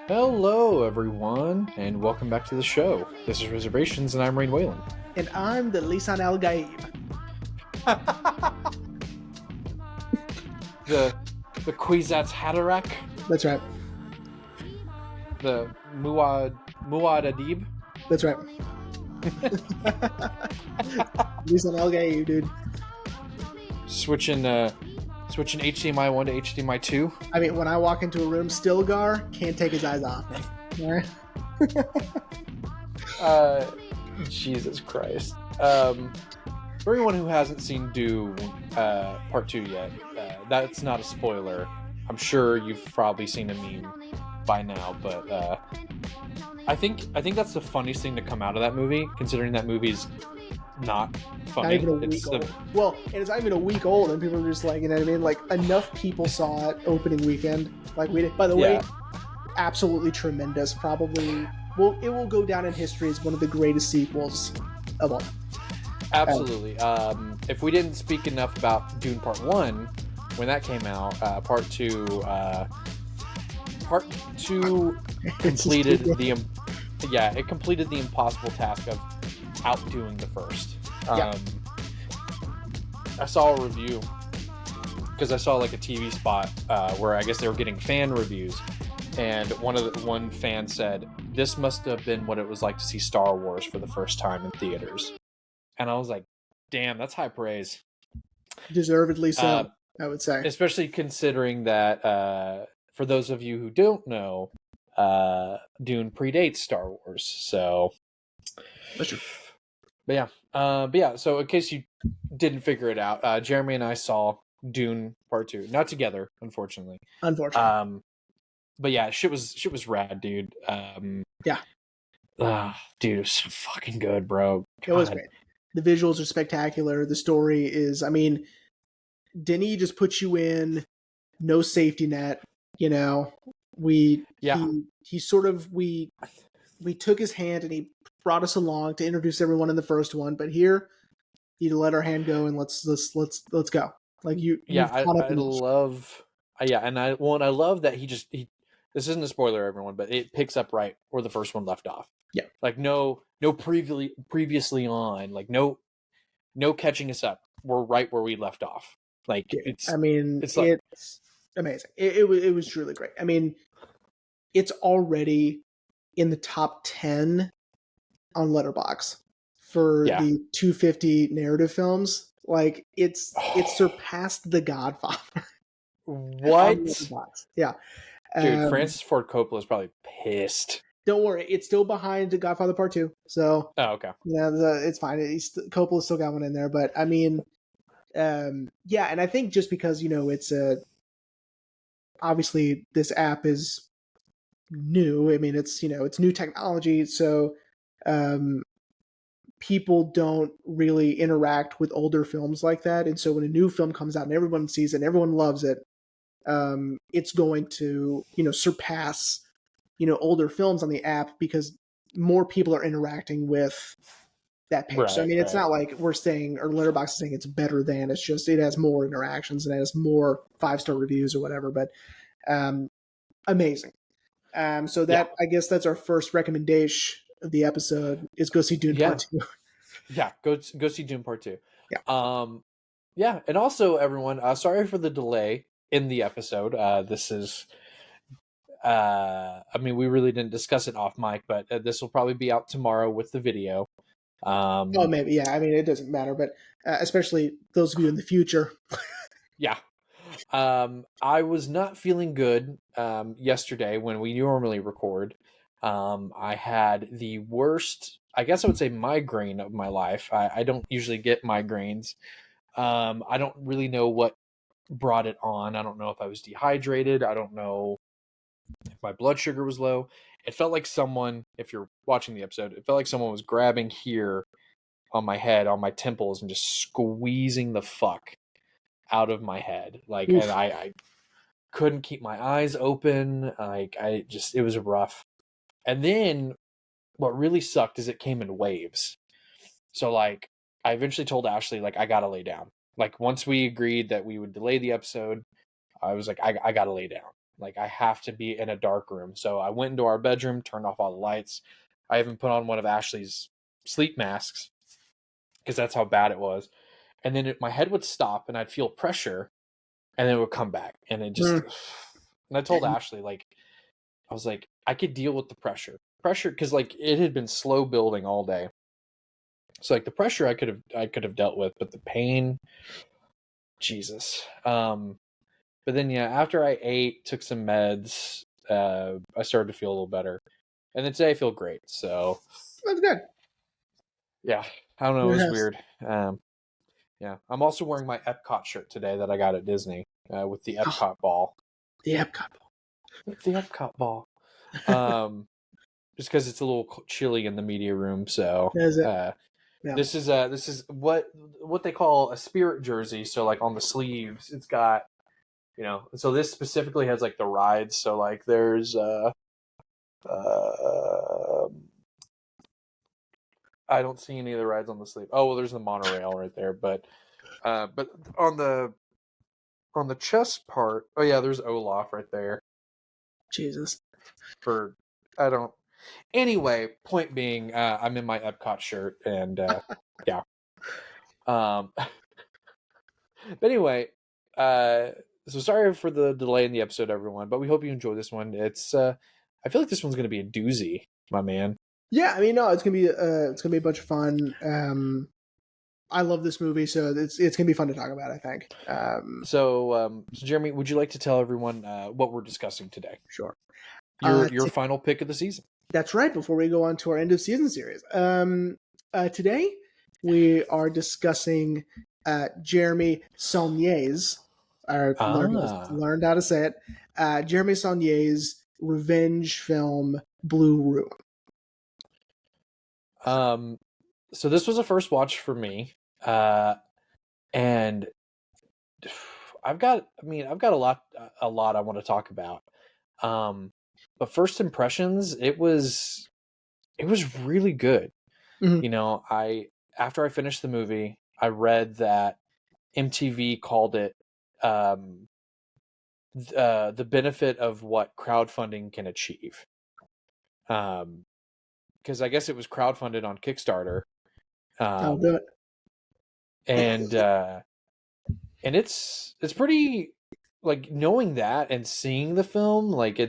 Hello, everyone, and welcome back to the show. This is Reservations, and I'm Rain Whalen. And I'm the Lisan Al Gaib. the Kwisatz Haderach, That's right. the Muad Adib. That's right. Lisan Al Gaib, dude. Switching HDMI 1 to HDMI 2. I mean, when I walk into a room, Stilgar can't take his eyes off me. All right? Jesus Christ. For anyone who hasn't seen Dune Part 2 yet, that's not a spoiler. I'm sure you've probably seen a meme by now, but I think that's the funniest thing to come out of that movie, considering that movie's not funny. Not even a week old. Well, and it's not even a week old, and people are just like, you know what I mean? Like, enough people saw it opening weekend. Like, we did. By the way, absolutely tremendous. Probably, well, it will go down in history as one of the greatest sequels of all. Absolutely. If we didn't speak enough about Dune Part 1, when that came out, Part 2 completed it completed the impossible task of outdoing the first. I saw a review because I saw like a TV spot where I guess they were getting fan reviews, and one fan said this must have been what it was like to see Star Wars for the first time in theaters, and I was like, damn, that's high praise. Deservedly so, I would say, especially considering that for those of you who don't know, Dune predates Star Wars, so that's true. But yeah. So in case you didn't figure it out, Jeremy and I saw Dune Part 2, not together, unfortunately. But yeah, shit was rad, dude. Yeah. Dude, it was so fucking good, bro. God. It was great. The visuals are spectacular. The story is, I mean, Denis just put you in, no safety net. You know, we took his hand and he brought us along to introduce everyone in the first one, but here you let our hand go and let's go. Like I love that he this isn't a spoiler, everyone, but it picks up right where the first one left off. Yeah, like no previously on, like no catching us up. We're right where we left off. Like it's amazing. It was truly great. I mean, it's already in the top 10 on Letterboxd for the 250 narrative films. Like it surpassed The Godfather. What? Yeah. Dude, Francis Ford Coppola is probably pissed. Don't worry, it's still behind The Godfather Part 2. So okay. Yeah, it's fine. Coppola still got one in there, but I mean, and I think just because, you know, it's obviously this app is new. I mean, it's, you know, it's new technology, so people don't really interact with older films like that. And so when a new film comes out and everyone sees it and everyone loves it, it's going to, you know, surpass, you know, older films on the app because more people are interacting with that page. So I mean, it's not like we're saying, or Letterboxd is saying it's better than, it's just it has more interactions and it has more 5-star reviews or whatever. But amazing. So that I guess that's our first recommendation of the episode is go see Dune Part 2. Yeah, go see Dune Part 2. Yeah. And also everyone, sorry for the delay in the episode. This is I mean, we really didn't discuss it off mic, but this will probably be out tomorrow with the video. Maybe, yeah. I mean, it doesn't matter, but especially those of you in the future. Yeah. I was not feeling good yesterday when we normally record. I had the worst, I guess I would say, migraine of my life. I don't usually get migraines. I don't really know what brought it on. I don't know if I was dehydrated. I don't know if my blood sugar was low. It felt like someone, if you're watching the episode, it felt like someone was grabbing here on my head, on my temples, and just squeezing the fuck out of my head. Like, and I couldn't keep my eyes open. Like, it was rough. And then what really sucked is it came in waves. So, like, I eventually told Ashley, like, I gotta lay down. Like, once we agreed that we would delay the episode, I was like, I gotta lay down. Like, I have to be in a dark room. So I went into our bedroom, turned off all the lights. I even put on one of Ashley's sleep masks because that's how bad it was. And then my head would stop and I'd feel pressure and then it would come back. And it just, Mm. and I told Ashley, like, I was like, I could deal with the pressure, because like it had been slow building all day. So like the pressure I could have dealt with, but the pain, Jesus. But then yeah, after I ate, took some meds, I started to feel a little better, and then today I feel great. So That's good. yeah, I don't know, it was Yes. weird. Yeah, I'm also wearing my Epcot shirt today that I got at Disney with the Oh, Epcot ball. the Epcot. The Epcot ball. Um, just because it's a little chilly in the media room, so Is it? Yeah. this is what they call a spirit jersey. So like on the sleeves, it's got, so this specifically has like the rides. So like there's uh I don't see any of the rides on the sleeve. Oh well, there's the monorail right there, but on the chest part, oh yeah, there's Olaf right there Jesus. for I don't. Anyway, point being, I'm in my Epcot shirt, and yeah. But anyway, uh, so sorry for the delay in the episode, everyone. But we hope you enjoy this one. I feel like this one's gonna be a doozy, my man. Yeah, I mean, no, it's gonna be a bunch of fun. I love this movie, so it's gonna be fun to talk about. I think. So Jeremy, would you like to tell everyone what we're discussing today? Sure. Your final pick of the season. That's right. Before we go on to our end of season series, today we are discussing Jeremy Saulnier's. I Ah, learned how to say it. Jeremy Saulnier's revenge film Blue Ruin. so this was a first watch for me, and I've got a lot I want to talk about. Um, but first impressions, it was really good. Mm-hmm. I after I finished the movie, I read that MTV called it um, the benefit of what crowdfunding can achieve. Because I guess it was crowdfunded on Kickstarter, I'll do um, it. and it's pretty, like, knowing that and seeing the film, like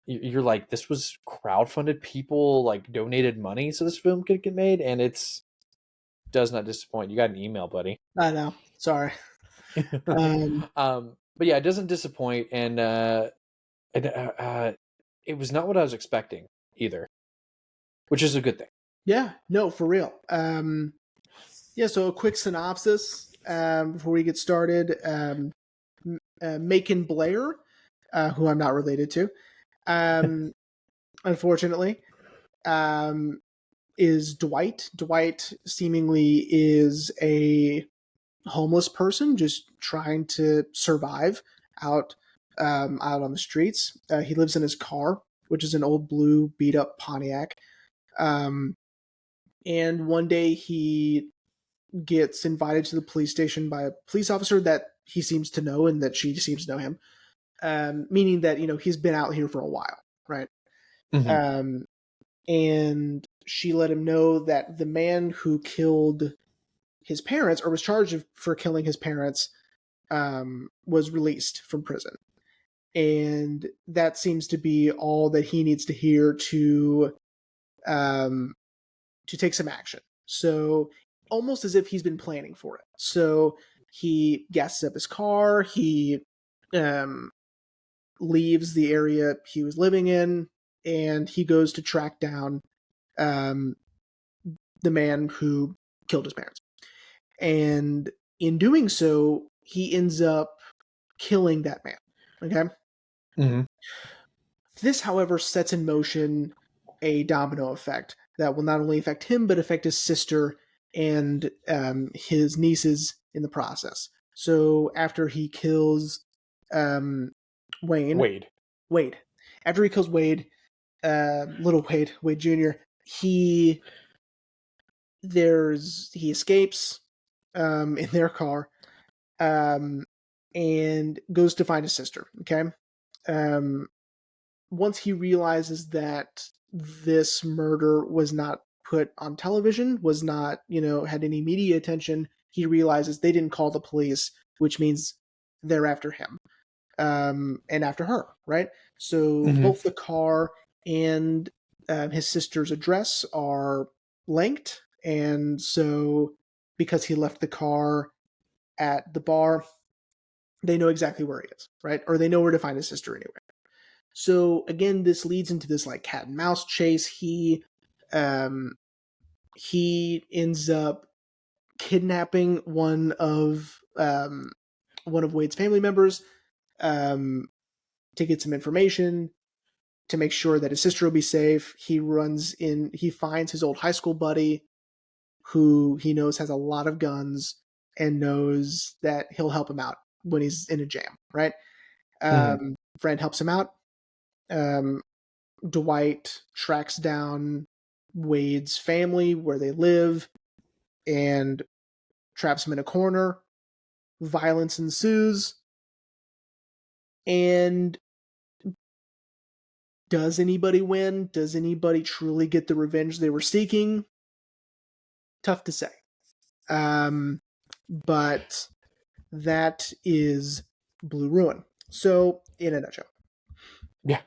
you're like, this was crowdfunded, people like donated money so this film could get made, and it's does not disappoint. You got an email, buddy. I know. Sorry. Um, But yeah, it doesn't disappoint, and it was not what I was expecting either, which is a good thing. yeah. No, for real. Yeah. So a quick synopsis before we get started. Macon Blair, who I'm not related to, um, unfortunately, um, is Dwight. Dwight seemingly is a homeless person just trying to survive out out on the streets. He lives in his car, which is an old blue beat up Pontiac. Um, and one day he gets invited to the police station by a police officer that he seems to know and that she seems to know him, meaning that he's been out here for a while, right? Hmm. Um, and she let him know that the man who killed his parents or was for killing his parents was released from prison, and that seems to be all that he needs to hear um, to take some action. So almost as if he's been planning for it. So he gasses up his car. He um, leaves the area he was living in, and he goes to track down um, the man who killed his parents. And in doing so, he ends up killing that man. Okay. Hmm. This, however, sets in motion a domino effect that will not only affect him, but affect his sister and his nieces in the process. So after he kills um, Wayne, Wade. Wade, after he kills Wade, little Wade Jr., he he escapes in their car um, and goes to find his sister. Okay. um, once he realizes that this murder was not put on television, was not, had any media attention, he realizes they didn't call the police, which means they're after him, and after her, right? So Hmm. both the car and his sister's address are linked, and so because he left the car at the bar, they know exactly where he is, right? Or they know where to find his sister anyway. So again, this leads into this like cat and mouse chase. Um, he ends up kidnapping one of Wade's family members, um, to get some information to make sure that his sister will be safe. He finds his old high school buddy who he knows has a lot of guns and knows that he'll help him out when he's in a jam, right? Hmm. Friend helps him out. Um, Dwight tracks down Wade's family where they live and traps him in a corner. Violence ensues. And does anybody win? Does anybody truly get the revenge they were seeking? Tough to say. But that is Blue Ruin. So, in a nutshell. Yeah.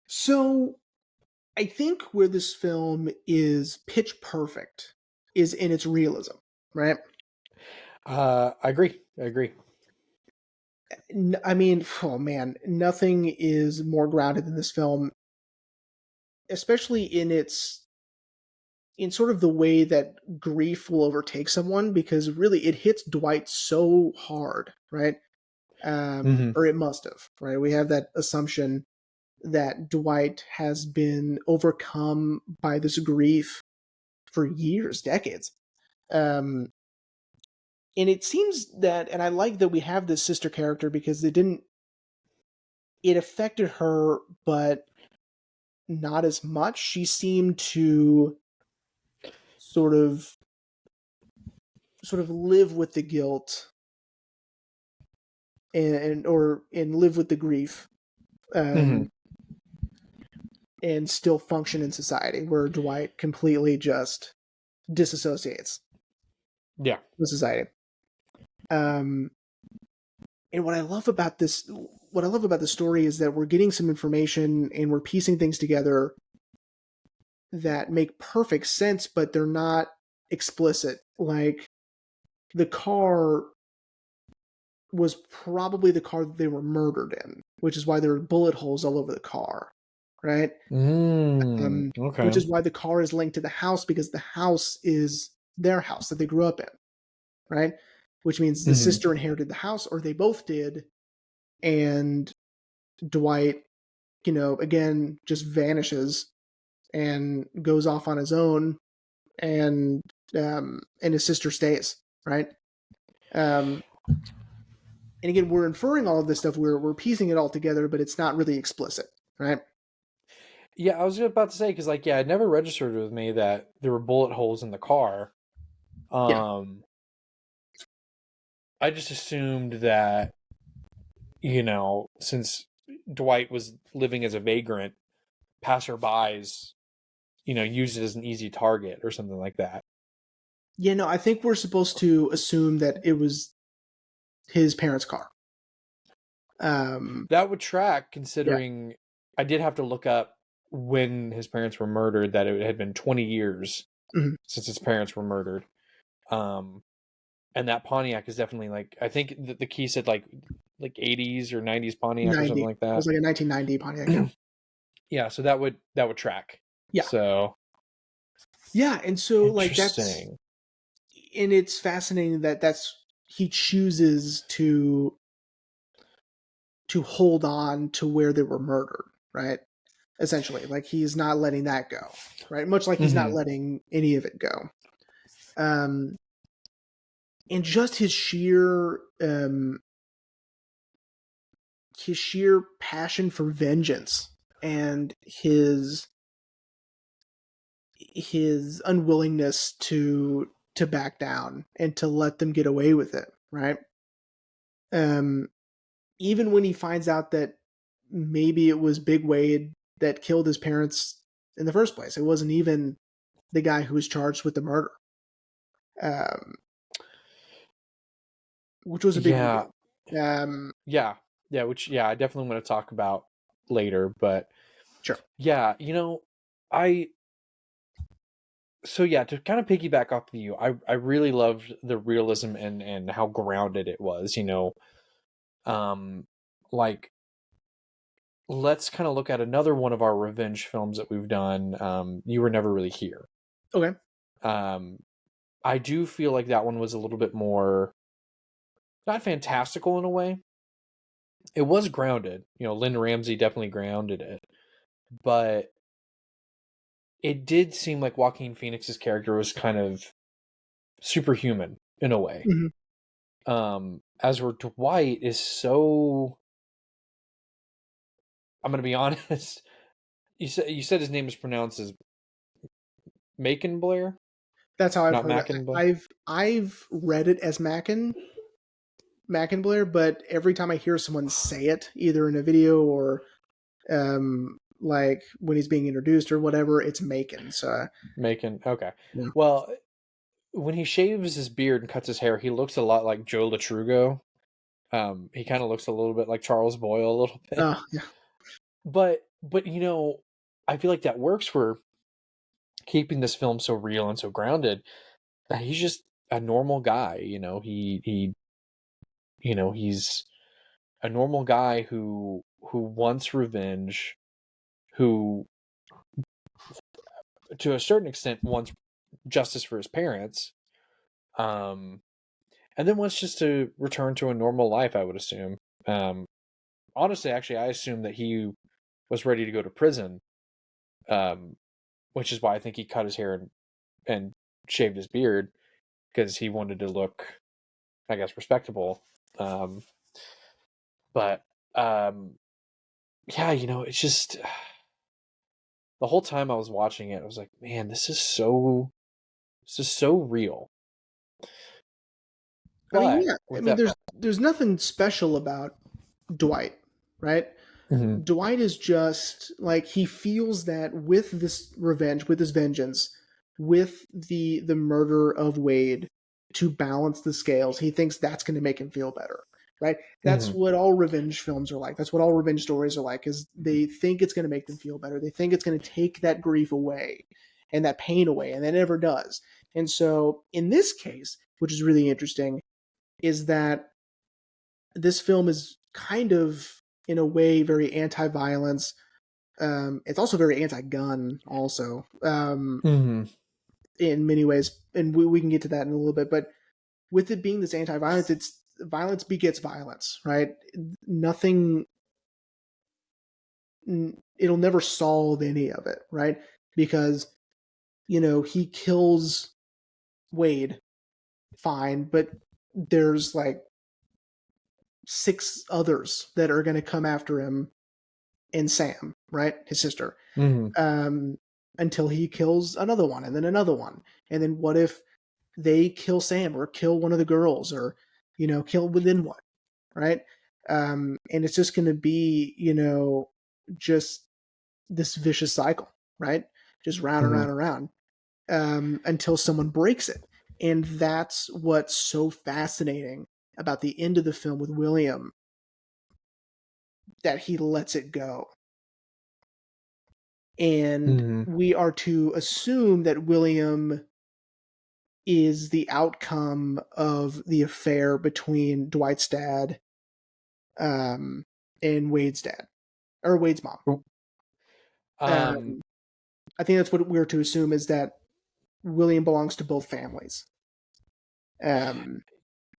So, I think where this film is pitch perfect is in its realism, right? I agree. I agree. I mean, oh man, nothing is more grounded than this film, especially in sort of the way that grief will overtake someone, because really it hits Dwight so hard, right? Hmm. Or it must have, right? We have that assumption that Dwight has been overcome by this grief for years, decades. Um, and it seems that, and I like that we have this sister character because it affected her, but not as much. She seemed to sort of live with the guilt and live with the grief, Hmm. um, and still function in society, where Dwight completely just disassociates Yeah. with society. Um, and what I love about the story is that we're getting some information and we're piecing things together that make perfect sense, but they're not explicit. Like the car was probably the car that they were murdered in, which is why there are bullet holes all over the car, right? Which Okay. is why the car is linked to the house, because the house is their house that they grew up in, right? Which means the Hmm. sister inherited the house, or they both did, and Dwight, again, just vanishes and goes off on his own, and and his sister stays, right? Um, and again, we're inferring all of this stuff. We're piecing it all together, but it's not really explicit, right? Yeah, I was about to say because, like, yeah, it never registered with me that there were bullet holes in the car. Yeah, Um, I just assumed that, since Dwight was living as a vagrant, passerbys, used it as an easy target or something like that. yeah. No, I think we're supposed to assume that it was his parents' car. That would track, Yeah. considering I did have to look up when his parents were murdered, that it had been 20 years Mhm. since his parents were murdered. Um, and that Pontiac is definitely, like, I think the key said like 80s or 90s Pontiac or something 90. like It that. was like a 1990 Pontiac. Yeah. Yeah, so that would track. Yeah. So Yeah. And so, like, interesting. and it's fascinating that he chooses to hold on to where they were murdered, right? Essentially, like he's not letting that go, right? Much like he's not Hmm. letting any of it go. Um, and just his sheer passion for vengeance and his unwillingness to back down and to let them get away with it, right? Um, even when he finds out that maybe it was Big Wade that killed his parents in the first place, it wasn't even the guy who was charged with the murder, um, which was a big Yeah, reveal. Um, yeah, yeah. Which, yeah, I definitely want to talk about later. But sure. yeah, I so yeah, to kind of piggyback off of you, I really loved the realism and how grounded it was. Um, like let's kind of look at another one of our revenge films that we've done. You Were Never Really Here. Okay. Um, I do feel like that one was a little bit more not fantastical in a way. It was grounded. Lynn Ramsey definitely grounded it, but it did seem like Joaquin Phoenix's character was kind of superhuman in a way. Mm-hmm. As where Dwight is so, I'm gonna be honest. You said his name is pronounced as Macon Blair, That's how I've not heard it. Macon Blair. I've read it as Mackin Blair, but every time I hear someone say it, either in a video or like when he's being introduced or whatever, it's Macon. So Macon. Okay. yeah. Well, when he shaves his beard and cuts his hair, he looks a lot like Joe Latrugo. He kind of looks a little bit like Charles Boyle a little bit. Yeah. But I feel like that works for keeping this film so real and so grounded that he's just a normal guy. He's a normal guy who wants revenge, who to a certain extent wants justice for his parents, um, and then wants just to return to a normal life. I would assume. Honestly, actually, I assume that he was ready to go to prison, um, which is why I think he cut his hair and shaved his beard because he wanted to look, I guess, respectable. Um, but yeah, it's just the whole time I was watching it, I was like, man, this is so real. I mean, But yeah. I with mean, that, there's nothing special about Dwight, right? Mhm. Dwight is just like he feels that with this revenge, with this vengeance, with the murder of Wade to balance the scales, he thinks that's going to make him feel better, right? That's Mhm. what all revenge films are like. That's what all revenge stories are like. Is they think it's going to make them feel better. They think it's going to take that grief away and that pain away, and that never does. And so, in this case, which is really interesting, is that this film is kind of in a way very anti-violence. It's also very anti-gun also, Mhm. in many ways, and we can get to that in a little bit. But with it being this anti-violence, it's violence begets violence, right? Nothing, it'll never solve any of it, right? Because he kills Wade, fine, but there's like six others that are going to come after him and Sam, right, his sister, Mhm. um, until he kills another one and then another one. And then what if they kill Sam or kill one of the girls or, kill within one, right? And it's just going to be, just this vicious cycle, right? Just round and Mhm. round and round, until someone breaks it. And that's what's so fascinating about the end of the film with William, that he lets it go. And Mhm. we are to assume that William is the outcome of the affair between Dwight's dad, um, and Wade's dad, or Wade's mom. Um. Um, I think that's what we're to assume, is that William belongs to both families. Um,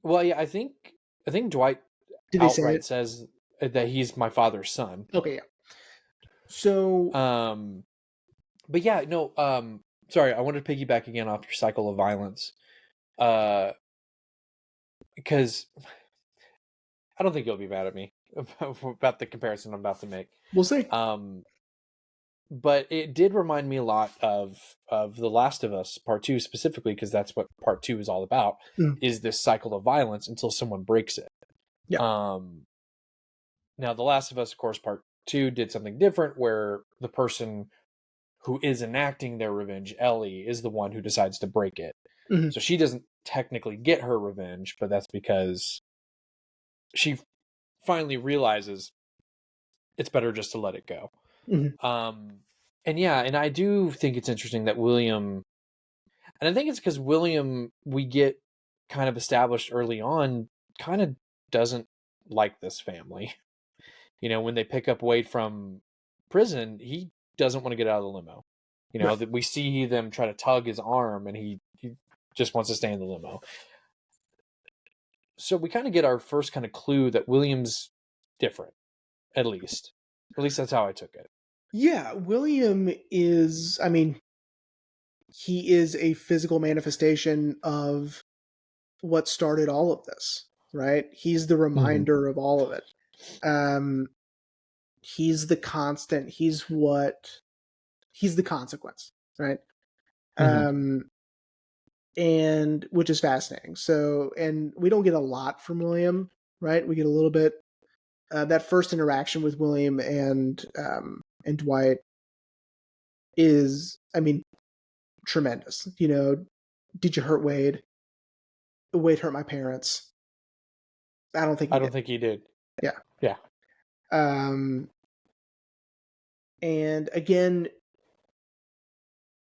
Well, yeah, I think Dwight did they say outright it? says that he's my father's son. Okay, yeah. So, Um. But yeah, no. Sorry, I wanted to piggyback again off your cycle of violence. Uh, because I don't think you'll be mad at me about the comparison I'm about to make. we'll see. Um, but it did remind me a lot of The Last of Us Part Two specifically because that's what Part Two is all about. Mm, Is this cycle of violence until someone breaks it. yeah. Um, Now, The Last of Us, of course, Part 2 did something different where the person who is enacting their revenge, Ellie, is the one who decides to break it. Mm-hmm. So she doesn't technically get her revenge, but that's because she finally realizes it's better just to let it go. Mm-hmm. And yeah, and I do think it's interesting that William, and I think it's because William, we get kind of established early on, kind of doesn't like this family. When they pick up Wade from prison, he doesn't want to get out of the limo. Right. That we see them try to tug his arm, and he just wants to stay in the limo. So we kind of get our first kind of clue that William's different, at least. At least that's how I took it. Yeah, William is, I mean, he is a physical manifestation of what started all of this, right? He's the Mm-hmm. reminder of all of it. Um, he's the constant. He's the consequence, right? Mm-hmm. Um, and which is fascinating. So, and we don't get a lot from William, right? We get a little bit. That first interaction with William and Dwight is, I mean, tremendous. Did you hurt Wade? Wade hurt my parents. I don't think he I don't did. think he did. Yeah. Yeah. Um, and again,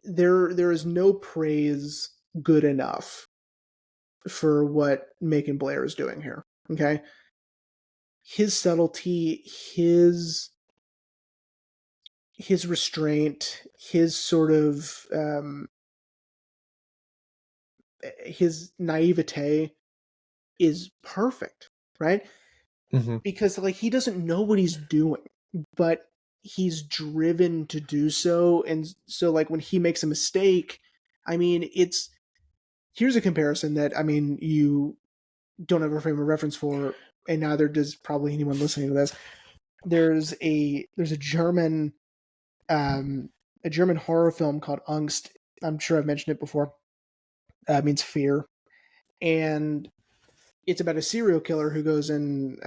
there is no praise good enough for what Macon Blair is doing here. Okay, his subtlety, his restraint, his sort of his naivete is perfect, right? Mm-hmm. Because like he doesn't know what he's doing, but he's driven to do so, and so like when he makes a mistake, I mean, here's a comparison that I mean you don't have a frame of reference for, and neither does probably anyone listening to this. There's um, a German horror film called Angst. I'm sure I've mentioned it before. It means fear, and it's about a serial killer who goes and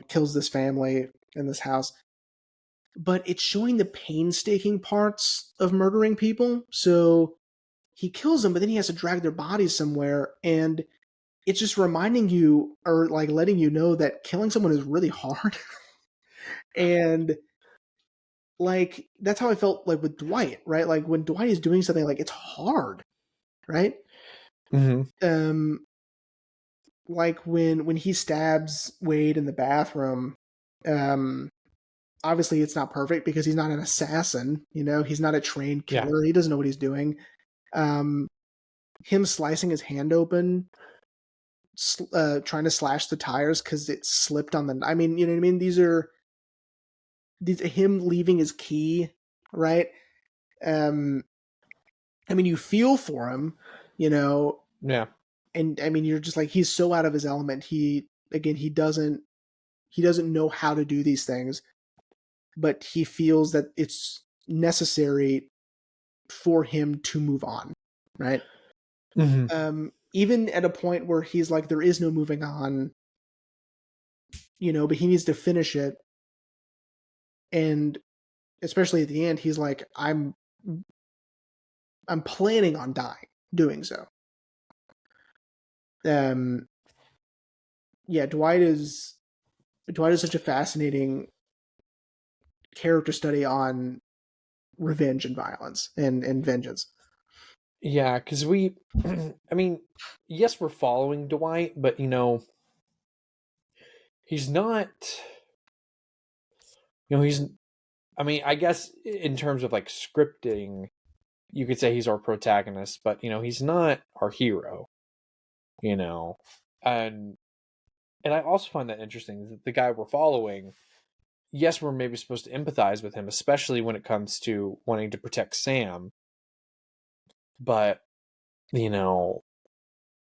kills this family in this house. But it's showing the painstaking parts of murdering people. So he kills them, but then he has to drag their bodies somewhere, and it's just reminding you or like letting you know that killing someone is really hard. And like that's how I felt like with Dwight, right? Like when Dwight is doing something, like it's hard, right? Mm-hmm. Um, like when he stabs Wade in the bathroom, um, obviously it's not perfect because he's not an assassin, he's not a trained Yeah. killer, he doesn't know what he's doing. Um, him slicing his hand open, trying to slash the tires because it slipped on the. I mean, you know what I mean. These him leaving his key, right? Um, I mean, you feel for him, you know, Yeah. and I mean, you're just like he's so out of his element. He doesn't know how to do these things, but he feels that it's necessary for him to move on, right? Mm-hmm. Even at a point where he's like, there is no moving on, but he needs to finish it, and especially at the end, he's like, I'm planning on dying doing so. Um, yeah, Dwight is such a fascinating character study on revenge and violence and vengeance. Yeah, because I mean, yes, we're following Dwight, but he's not. He's. I mean, I guess in terms of like scripting, you could say he's our protagonist, but he's not our hero. You know, and I also find that interesting that the guy we're following, yes, we're maybe supposed to empathize with him, especially when it comes to wanting to protect Sam, but you know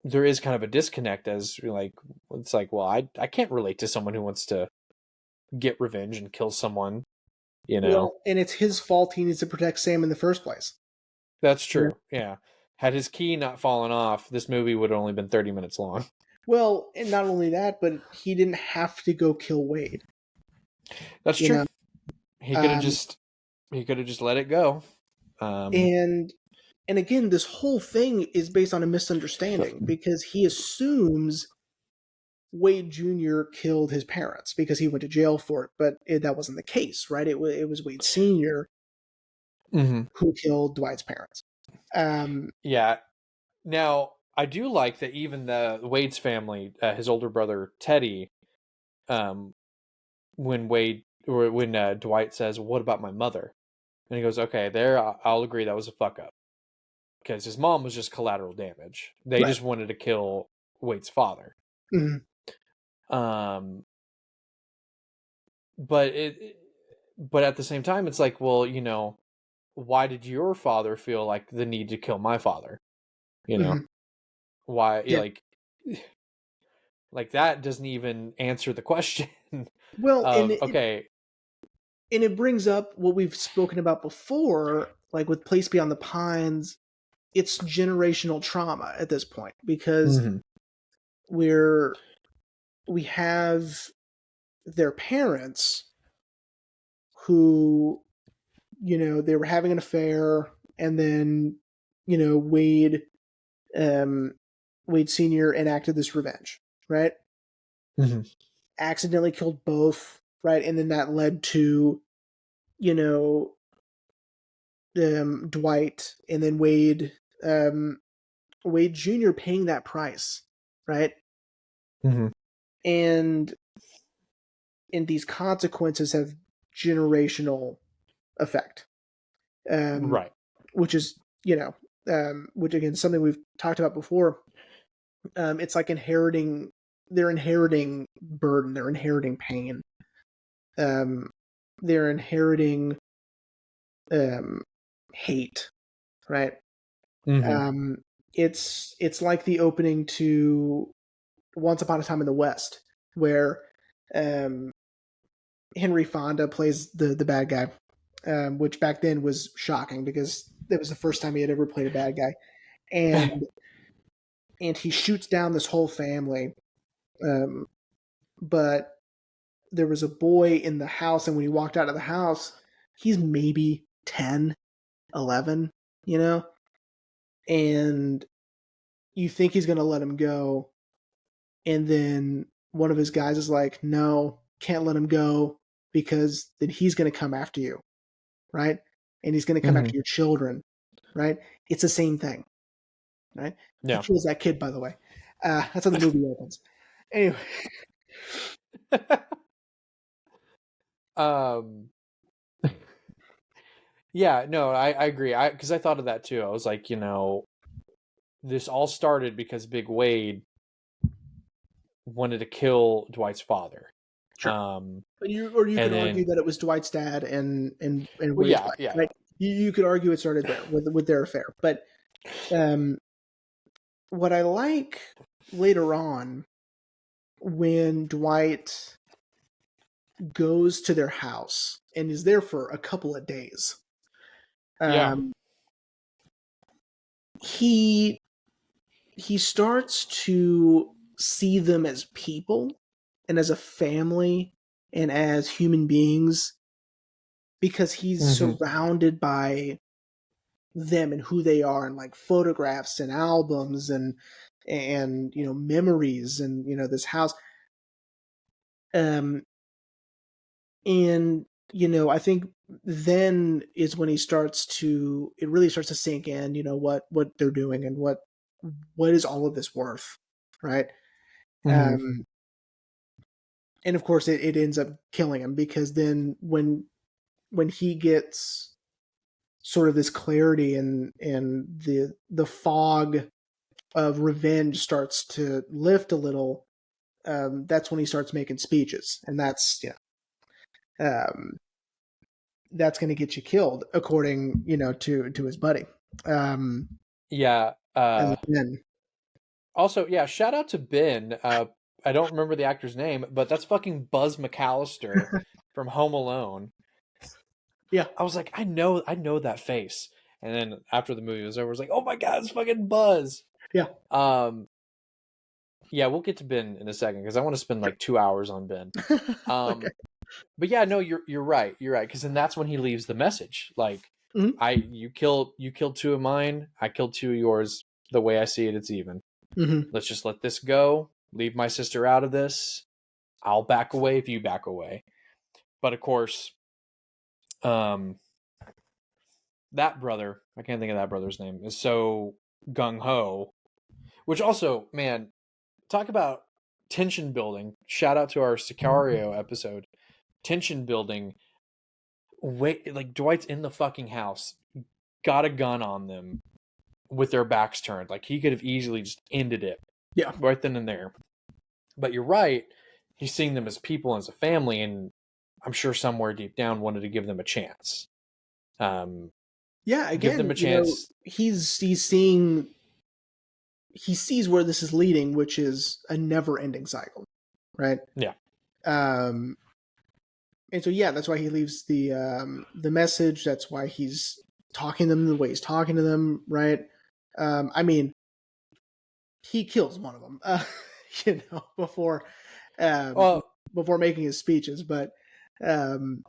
there is kind of a disconnect as like it's like, well, I can't relate to someone who wants to get revenge and kill someone, you know. Well, and it's his fault he needs to protect Sam in the first place. That's Yeah. true. Yeah. Had his key not fallen off, this movie would have only been 30 minutes long. Well, and not only that, but he didn't have to go kill Wade. That's You true. know, He could have um, just let it go. Um, and again, this whole thing is based on a misunderstanding because he assumes Wade Jr. killed his parents because he went to jail for it, but that wasn't the case, right? It was Wade Sr. mhm. who killed Dwight's parents. Um, Yeah. Now, I do like that even the Wade's family, his older brother Teddy, um, when Wade or when Dwight says, "What about my mother?" and he goes, "Okay, there, I'll agree that was a fuck up because his mom was just collateral damage. They right. just wanted to kill Wade's father." Mhm. Um, but but at the same time, it's like, well, why did your father feel like the need to kill my father? You know, Mhm. why, Yeah. like that doesn't even answer the question Well, of, okay. and it brings up what we've spoken about before, like with Place Beyond the Pines. It's generational trauma at this point because Mhm, we're we have their parents who, they were having an affair, and then, Wade, um, Wade Senior enacted this revenge, right? mhm, Accidentally killed both, right? And then that led to, you know, Dwight and then Wade Jr. paying that price, right? mhm. And these consequences have generational effect, um, Right. which is, which again is something we've talked about before. It's like they're inheriting burden, they're inheriting pain, um, they're inheriting um, hate, right? Mhm. Um, it's like the opening to Once Upon a Time in the West, where um, Henry Fonda plays the bad guy, which back then was shocking because it was the first time he had ever played a bad guy, and he shoots down this whole family. Um, but there was a boy in the house, and when he walked out of the house, he's maybe 10, 11, you know, and you think he's going to let him go, and then one of his guys is like, "No, can't let him go because then he's going to come after you." Right? And he's going to come after Mhm. your children, right? It's the same thing, right? He Yeah. kills that kid, by the way. That's how the movie opens. Anyway, um yeah, no, I agree. Because I thought of that too. I was like, this all started because Big Wade wanted to kill Dwight's father. sure. Um Or you and could argue then, that it was Dwight's dad and well, Wade's yeah, wife, yeah, right? You could argue it started there with their affair. But um, what I like later on when Dwight goes to their house and is there for a couple of days, yeah. um, he starts to see them as people and as a family and as human beings because he's Mhm. surrounded by them and who they are and like photographs and albums and memories and this house, um and I think then is when it really starts to sink in, what they're doing and what is all of this worth, right? Mhm. um and of course it ends up killing him because then when he gets sort of this clarity and the fog of revenge starts to lift a little, that's when he starts making speeches, and um, that's going to get you killed, according to his buddy. Um, Yeah. and then Also, yeah, shout out to Ben. I don't remember the actor's name, but that's fucking Buzz McAllister from Home Alone. yeah, I was like, I know that face. And then after the movie was over, I was like, oh my god, it's fucking Buzz. yeah, Um, yeah, we'll get to Ben in a second because I want to spend sure. like 2 hours on Ben. Okay. But yeah, no, you're right. You're right, because then that's when he leaves the message. Like, Mhm. you killed two of mine. I killed two of yours. The way I see it, it's even. Mhm. Let's just let this go. Leave my sister out of this. I'll back away if you back away. But of course, um, that brother, I can't think of that brother's name, is so gung ho. Which also, man, talk about tension building. Shout out to our Sicario episode. Tension building. Wait, like Dwight's in the fucking house, got a gun on them with their backs turned. Like he could have easily just ended it Yeah. right then and there. But you're right. He's seeing them as people, as a family, and I'm sure somewhere deep down wanted to give them a chance. Um, Yeah, give them again, a chance. he's seeing, he sees where this is leading, which is a never-ending cycle, right? Yeah. Um, and so yeah, that's why he leaves the message. That's why he's talking to them the way he's talking to them, right? I mean, he kills one of them, before um, Well, before making his speeches, but um,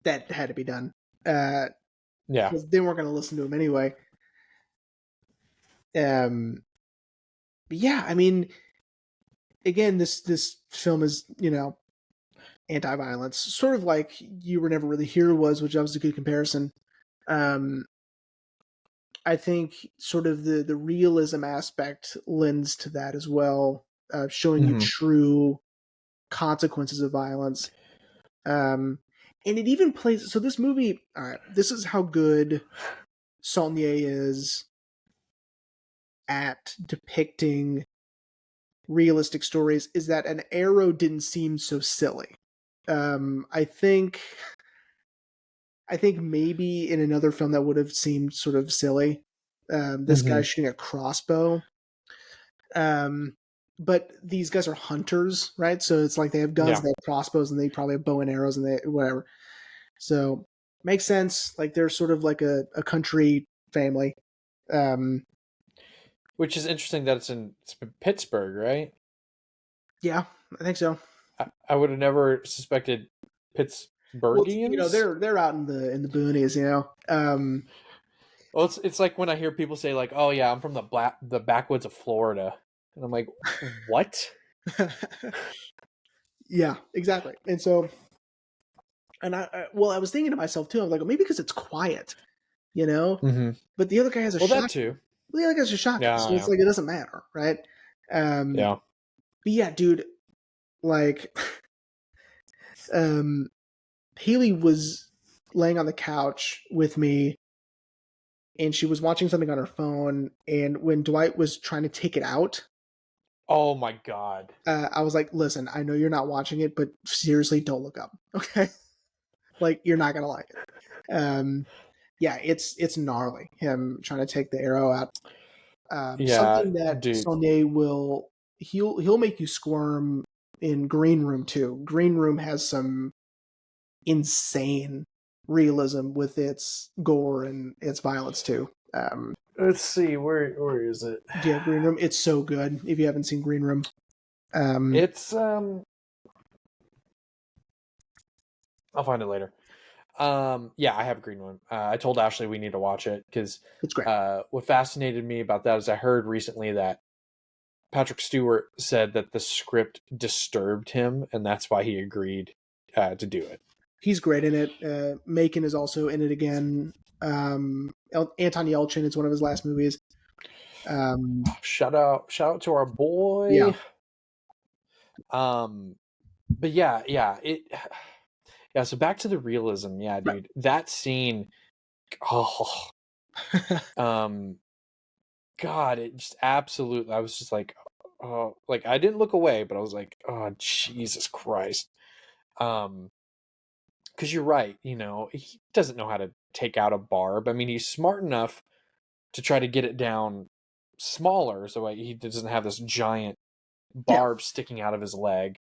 that had to be done because yeah. they weren't going to listen to him anyway. Um, yeah, I mean, again, this film is anti-violence, sort of like You Were Never Really Here was, which was a good comparison. Um, I think sort of the realism aspect lends to that as well, showing you Mm-hmm. true consequences of violence. And it even plays. So this movie, all right, this is how good Saulnier is at depicting realistic stories. Is that an arrow didn't seem so silly. I think maybe in another film that would have seemed sort of silly. This guy Mm-hmm. shooting a crossbow. Um, but these guys are hunters, right? So it's like they have guns, Yeah. they have crossbows, and they probably have bow and arrows, and they whatever. So makes sense. Like they're sort of like a country family. Um, Which is interesting that it's in Pittsburgh, right? yeah, I think so. I would have never suspected Well, Pittsburghians. they're out in the boonies. Well, it's like when I hear people say like, "Oh yeah, I'm from the backwoods of Florida," and I'm like, "What?" Yeah, exactly. And so, and I was thinking to myself too. I'm like, well, maybe because it's quiet, you know. Mm-hmm. But the other guy has a Well, that shotgun. too. Well, the other guy's a shotgun, Yeah, so it's yeah, like it doesn't matter, right? Um, yeah. but yeah, dude, like, um, Haley was laying on the couch with me, and she was watching something on her phone. And when Dwight was trying to take it out, Oh my god. I was like, "Listen, I know you're not watching it, but seriously, don't look up, okay? Like, you're not gonna like it." Yeah, it's gnarly. Him trying to take the arrow out. Yeah, Something that dude. Saulnier will he'll make you squirm in Green Room too. Green Room has some insane realism with its gore and its violence too. Let's see where is it? Yeah, Green Room. It's so good. If you haven't seen Green Room, um, It's I'll find it later. Yeah, I have a green one. I told Ashley we need to watch it because it's great. what fascinated me about that is I heard recently that Patrick Stewart said that the script disturbed him, and that's why he agreed to do it. He's great in it. Macon is also in it again. Anton Yelchin. It's one of his last movies. Shout out to our Yeah, boy. But yeah, it. Yeah, so back to the realism. Yeah, right. dude, that scene. Oh, um, God, it just absolutely. I was just like, oh, like I didn't look away, but I was like, oh, Jesus Christ. Because you're right. He doesn't know how to take out a barb. I mean, he's smart enough to try to get it down smaller, so he doesn't have this giant Yeah, barb sticking out of his leg.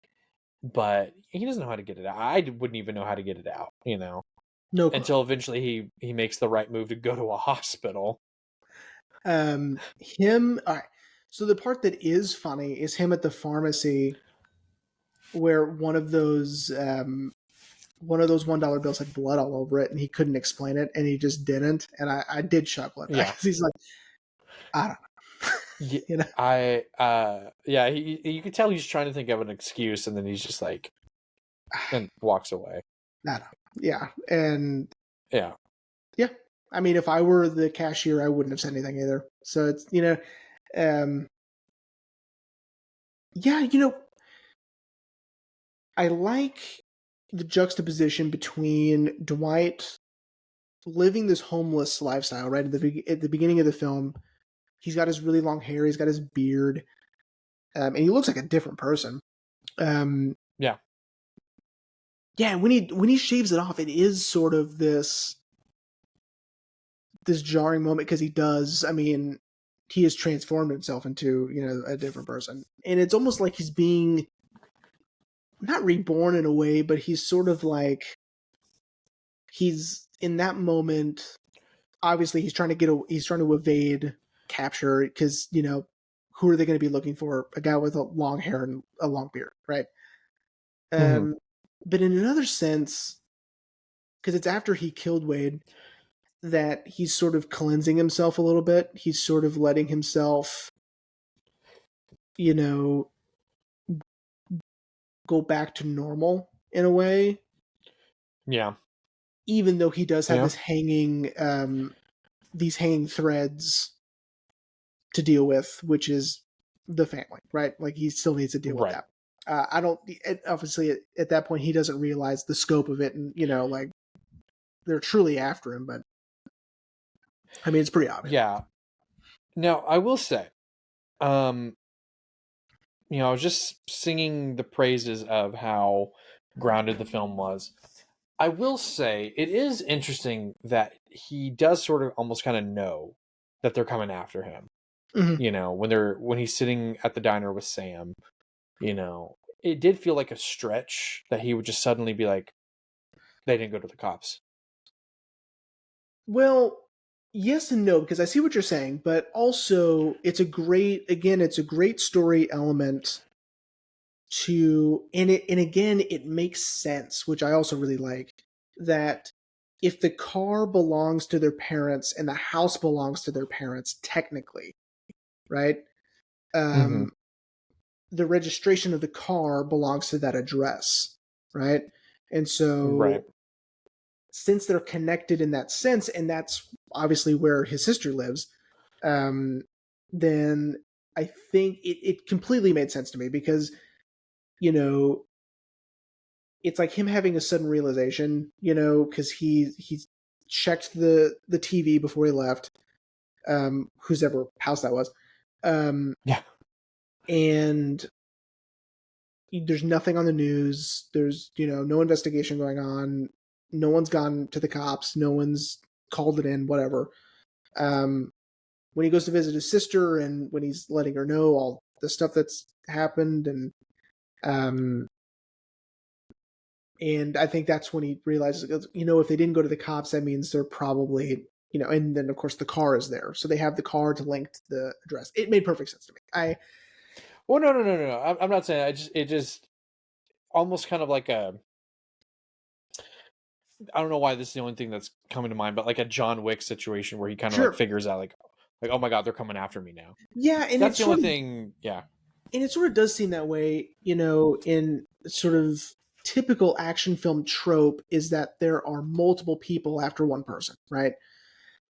But he doesn't know how to get it out. I wouldn't even know how to get it out. no clue. Until eventually he makes the right move to go to a hospital. Him. All right. So the part that is funny is him at the pharmacy, where one of those one of those $1 bills had blood all over it, and he couldn't explain it, and he just didn't. And I did chuckle at that Yeah. because he's like, I don't know, Yeah, you know, yeah, you could tell he's trying to think of an excuse, and then he's just like, and walks away. I don't know. Yeah, and Yeah. yeah, I mean, if I were the cashier, I wouldn't have said anything either. So it's um, yeah, I like the juxtaposition between Dwight living this homeless lifestyle, right? At the beginning of the film, he's got his really long hair, he's got his beard, and he looks like a different person. Um, Yeah. yeah, when he shaves it off, it is sort of this jarring moment because he does. I mean, he has transformed himself into a different person, and it's almost like he's being not reborn in a way, but he's sort of like he's in that moment. Obviously, he's trying to evade capture because who are they going to be looking for? A guy with a long hair and a long beard, right? Hmm. Um, but in another sense, because it's after he killed Wade that he's sort of cleansing himself a little bit. He's sort of letting himself, you know, go back to normal in a way, Yeah. even though he does have Yeah. these hanging threads to deal with, which is the family, right? Like he still needs to deal with Right. that. I don't obviously at that point he doesn't realize the scope of it, and like they're truly after him. But I mean, it's pretty obvious. Yeah. Now, I will say, um, I was just singing the praises of how grounded the film was. I will say it is interesting that he does sort of almost kind of know that they're coming after him. Mm-hmm. When he's sitting at the diner with Sam, it did feel like a stretch that he would just suddenly be like, they didn't go to the cops. Well, yes and no, because I see what you're saying, but also it's a great story element and again it makes sense, which I also really like, that if the car belongs to their parents and the house belongs to their parents technically, right? Mm-hmm. Um the registration of the car belongs to that address, right? And Right. so since they're connected in that sense, and that's obviously where his sister lives, um, then I think it completely made sense to me because, you know, it's like him having a sudden realization, because he's checked the TV before he left, whose ever house that was, um, Yeah. and there's nothing on the news. There's no investigation going on. No one's gone to the cops. No one's called it in. Whatever. Um, when he goes to visit his sister and when he's letting her know all the stuff that's happened, um, and I think that's when he realizes, if they didn't go to the cops, that means they're probably, and then of course the car is there, so they have the car to link to the address. It made perfect sense to me. Well, no, no, no, no, no. I'm not saying. It just almost kind of like a. I don't know why this is the only thing that's coming to mind, but like a John Wick situation where he kind of like Sure. figures out like, oh my god, they're coming after me now. Yeah, and That's the only thing. Yeah. it sort of does seem that way, in sort of typical action film trope is that there are multiple people after one person, right?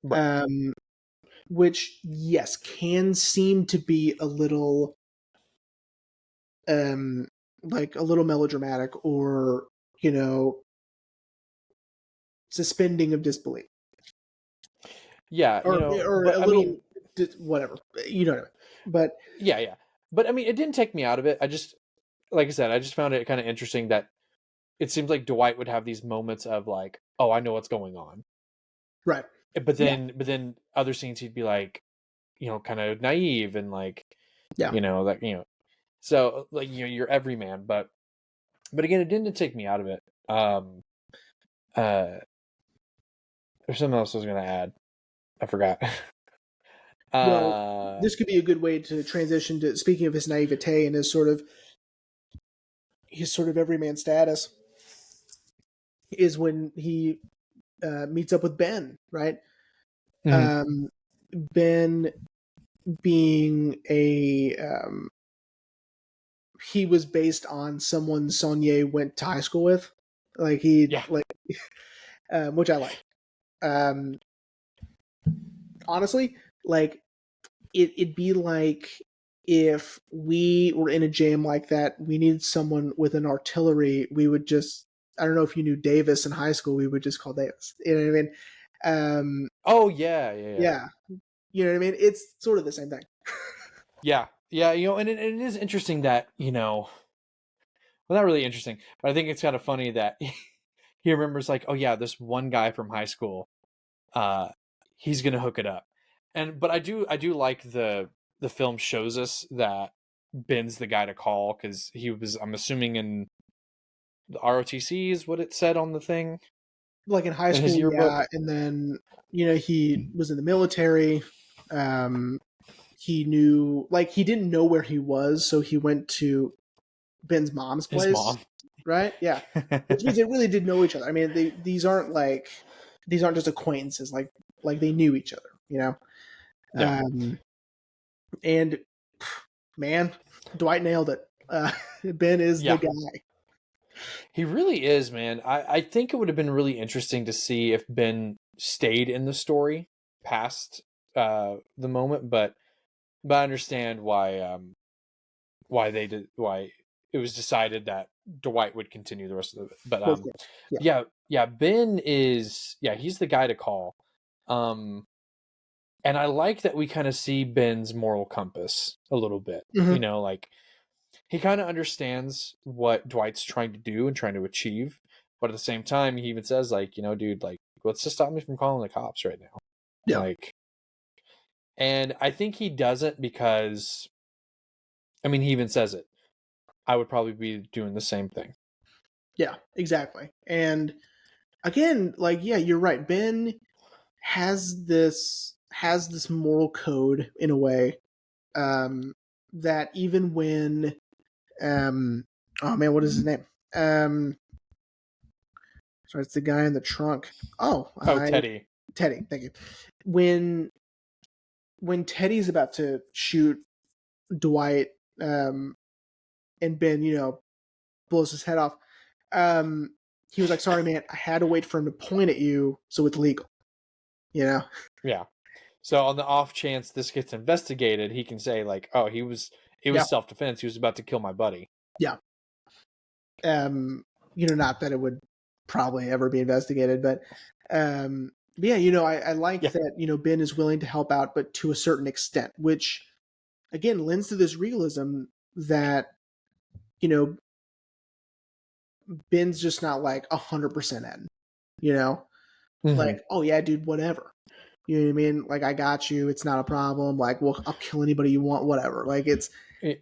Right. Um, which yes can seem to be a little um like a little melodramatic or you know suspending of disbelief Yeah. or But a I mean, little whatever, you know what I mean. But yeah, yeah. But I mean, it didn't take me out of it. Like I said, I just found it kind of interesting that it seems like Dwight would have these moments of like, oh, I know what's going on. right, But yeah, then other scenes he'd be like, kind of naive and like, yeah. like, so like, you're everyman, but again, it didn't take me out of it. Uh, there's something else I was gonna add. I forgot. Well, uh, this could be a good way to transition to speaking of his naivete and his sort of everyman status. is when he meets up with Ben, right? Mhm. Um, Ben being he was based on someone Saulnier went to high school with, like he Yeah. like which I like. Um, honestly, like it'd be like if we were in a jam like that, we needed someone with an artillery, we would just, I don't know if you knew Davis in high school, we would just call Davis. You know what I mean? Oh, yeah, yeah, yeah. Yeah. You know what I mean? It's sort of the same thing. Yeah. Yeah, and it is interesting that, well, not really interesting, but I think it's kind of funny that he remembers like, oh yeah, this one guy from high school, uh, he's gonna hook it up. But I do like the film shows us that Ben's the guy to call because he was, I'm assuming, in the ROTC is what it said on the thing Like in high in his school, yearbook. yeah. And then, he was in the military. Um, he knew, like, he didn't know where he was, so he went to Ben's mom's His place, mom. right? Yeah, which means they really did know each other. I mean, these aren't just acquaintances. Like they knew each other, Yeah. Um, and man, Dwight nailed it. Ben is the Yeah. guy. He really is, man. I think it would have been really interesting to see if Ben stayed in the story past the moment, but I understand why it was decided that Dwight would continue the rest of it. But Both games. Yeah. yeah, Ben is, yeah, he's the guy to call. Um and I like that we kind of see Ben's moral compass a little bit. Hmm. Like he kind of understands what Dwight's trying to do and trying to achieve, but at the same time, he even says like, dude, like, what's to stop me from calling the cops right now? Yeah. Like, and I think he doesn't because, I mean, he even says it. I would probably be doing the same thing. Yeah. Exactly. And again, like, yeah, you're right. Ben has this moral code in a way, um, that even when, oh man, what is his name? Um, sorry, it's the guy in the trunk. Oh, Oh, Teddy. Teddy. Thank you. When Teddy's about to shoot Dwight, and Ben, blows his head off. Um, he was like, "Sorry, man, I had to wait for him to point at you, so it's legal." You know? Yeah. So on the off chance this gets investigated, he can say like, "Oh, it Yeah, was self defense. He was about to kill my buddy." yeah. Not that it would probably ever be investigated, but yeah, I like Yeah. that, Ben is willing to help out, but to a certain extent, which again lends to this realism that, you know, Ben's just not like 100% in, you know, Hmm. like, oh yeah, dude, whatever. You know what I mean? Like, I got you. It's not a problem. Like, well, I'll kill anybody you want, whatever. Like, it's Yeah,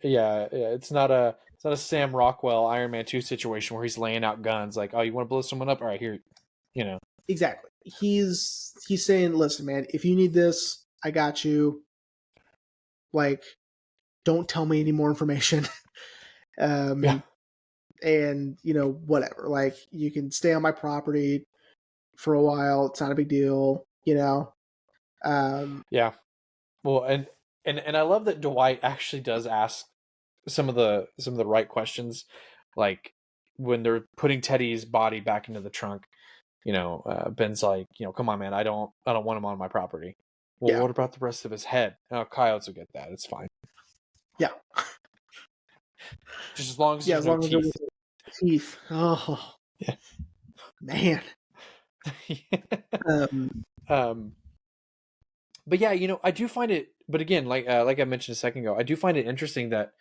yeah. It's not a Sam Rockwell Iron Man 2 situation where he's laying out guns like, "Oh, you want to blow someone up? All right, here." You know. exactly. He's saying, listen, man, if you need this, I got you. Like, don't tell me any more information. Yeah. um, and whatever. Like, you can stay on my property for a while. It's not a big deal. Yeah. Well, and I love that Dwight actually does ask some of the right questions, like when they're putting Teddy's body back into the trunk. Ben's like, come on, man, I don't want him on my property. Well, Yeah, what about the rest of his head? Oh, coyotes will get that. It's fine, yeah, just as long as yeah. there's As no long as there teeth. was teeth. Oh Yeah. man. Um, um, but yeah, I do find it. But again, like I mentioned a second ago, I do find it interesting that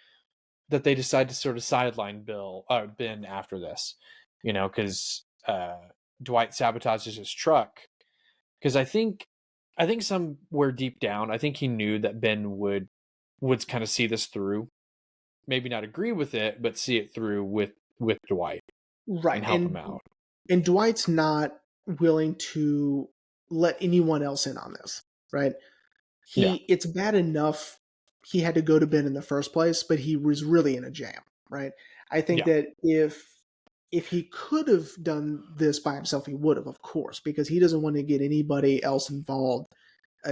they decide to sort of sideline Ben after this, because Dwight sabotages his truck. Because I think somewhere deep down, I think he knew that Ben would kind of see this through, maybe not agree with it, but see it through with Dwight right. and help him out. And Dwight's not willing to let anyone else in on this, right? Yeah, It's bad enough he had to go to Ben in the first place, but he was really in a jam, right? I think yeah, that if he could have done this by himself, he would have, of course, because he doesn't want to get anybody else involved.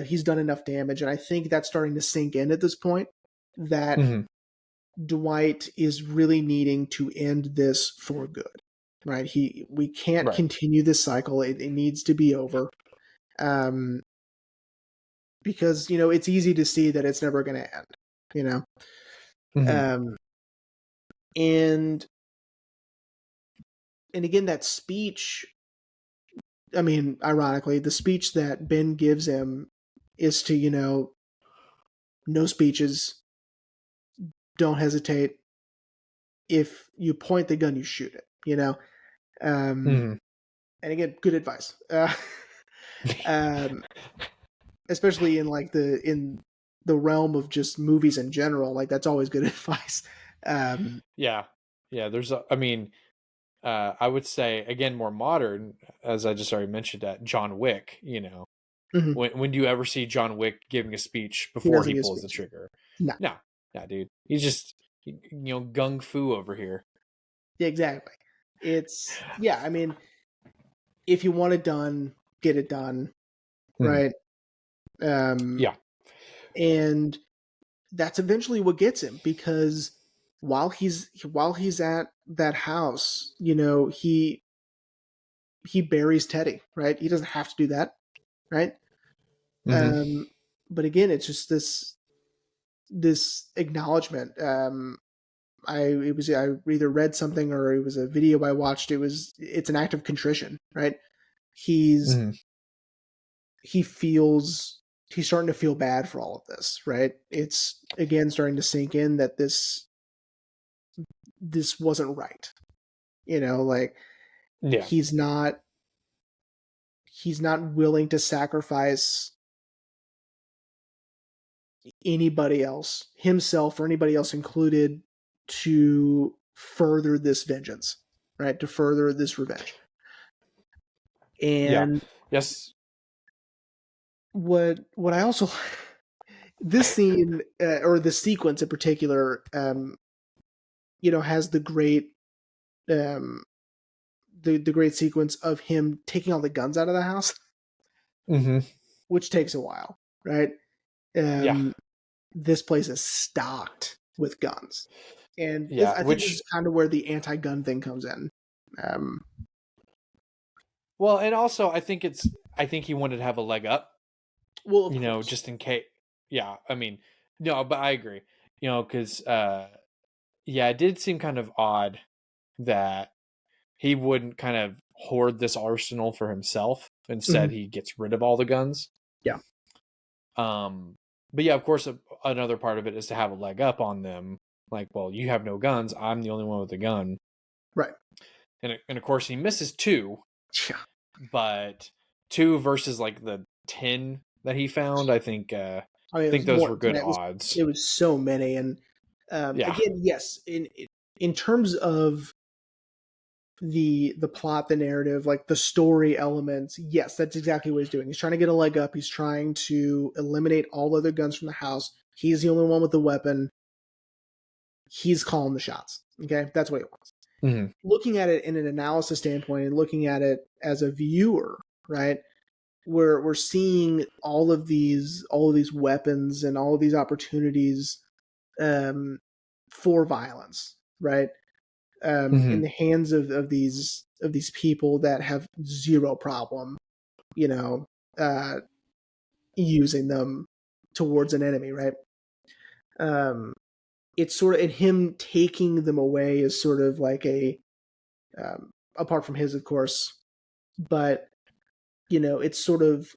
He's done enough damage, and I think that's starting to sink in at this point that Mm-hmm. Dwight is really needing to end this for good. Right? We can't Right. continue this cycle. It needs to be over. Because it's easy to see that it's never going to end. You know, Mm-hmm. um, and again, that speech. I mean, ironically, the speech that Ben gives him is to no speeches, don't hesitate. If you point the gun, you shoot it. Um, Mm-hmm. and again, good advice. Um, especially in the realm of just movies in general, like that's always good advice. Yeah. Yeah. I mean, I would say again more modern, as I just already mentioned, that John Wick. Mhm. When do you ever see John Wick giving a speech He before doesn't he get pulls the speech. trigger? No. No, no, dude. He's just gung fu over here. Yeah, exactly. It's yeah. I mean, if you want it done, get it done, Mhm. right? Um, Yeah. and that's eventually what gets him because while he's at that house, he buries Teddy, right? He doesn't have to do that, right? Hmm. Um, but again, it's just this acknowledgement. I either read something or it was a video I watched. It's an act of contrition, right? He's Hmm. he feels he's starting to feel bad for all of this, right? It's again starting to sink in that this wasn't right. Like Yeah. he's not he's not willing to sacrifice anybody else, himself or anybody else included, to further this vengeance, right? To further this revenge. Yeah. And Yes. what I also this scene or the sequence in particular, has um, the great sequence of him taking all the guns out of the house, Hmm. which takes a while, right? Yeah. Um, this place is stocked with guns, and Yeah. I think this Which is kind of where the anti-gun thing comes in. Um, well, and also I think he wanted to have a leg up, well, of course, just in case. Yeah. I mean, no, but I agree. Because yeah, it did seem kind of odd that he wouldn't kind of hoard this arsenal for himself. Instead, Mhm. he gets rid of all the guns. Yeah, Um, but yeah, of course, another part of it is to have a leg up on them. Like, well, you have no guns. I'm the only one with a gun. right. And of course, he misses two, Yeah, but two versus like the 10 that he found. I I mean, it think was those more were than good 10. odds. It was so many, and Yeah. again, yes, in terms of the plot, the narrative, like the story elements, yes, that's exactly what he's doing. He's trying to get a leg up. He's trying to eliminate all other guns from the house. He's the only one with the weapon. He's calling the shots. Okay, that's what he wants. Hmm. Looking at it in an analysis standpoint and looking at it as a viewer, right? We're seeing all of these weapons and all of these opportunities um, for violence, right? In Hmm. the hands of these people that have zero problem, you know, uh, using them towards an enemy, right? Um, it's sort of, and him taking them away is sort of like apart from his, of course, but it's sort of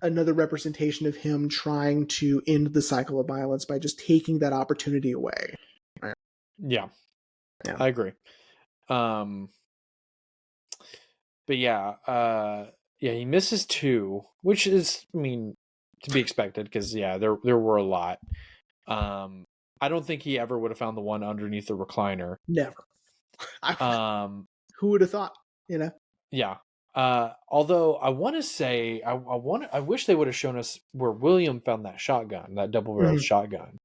another representation of him trying to end the cycle of violence by just taking that opportunity away. Right? Yeah, Yeah. I agree. Um, but yeah, he misses two, which is, I mean, to be expected because yeah, there were a lot. Um, I don't think he ever would have found the one underneath the recliner. Never. I, Um, who would have thought? You know. yeah. Although I want to say I wish they would have shown us where William found that shotgun, that double-barreled Mhm. shotgun.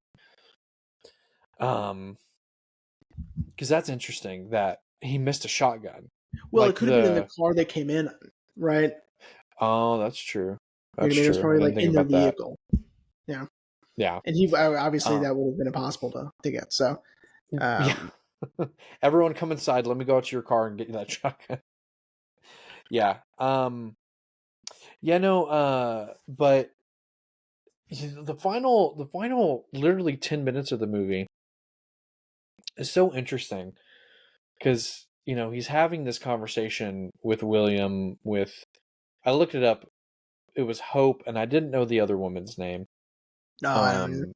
Because that's interesting that he missed a shotgun. Well, it Like could have been in the the car they came in, right? oh, that's true. You know That's what I mean? It was true. I probably didn't like think in their about that. vehicle. Yeah, Yeah. and he obviously Um, that would have been impossible to get. So, yeah. um, Everyone come inside. Let me go out to your car and get you that shotgun. Yeah. Yeah, no, but the final literally 10 minutes of the movie is so interesting because, he's having this conversation with William with I looked it up. It was Hope, and I didn't know the other woman's name. no, I don't know. Um,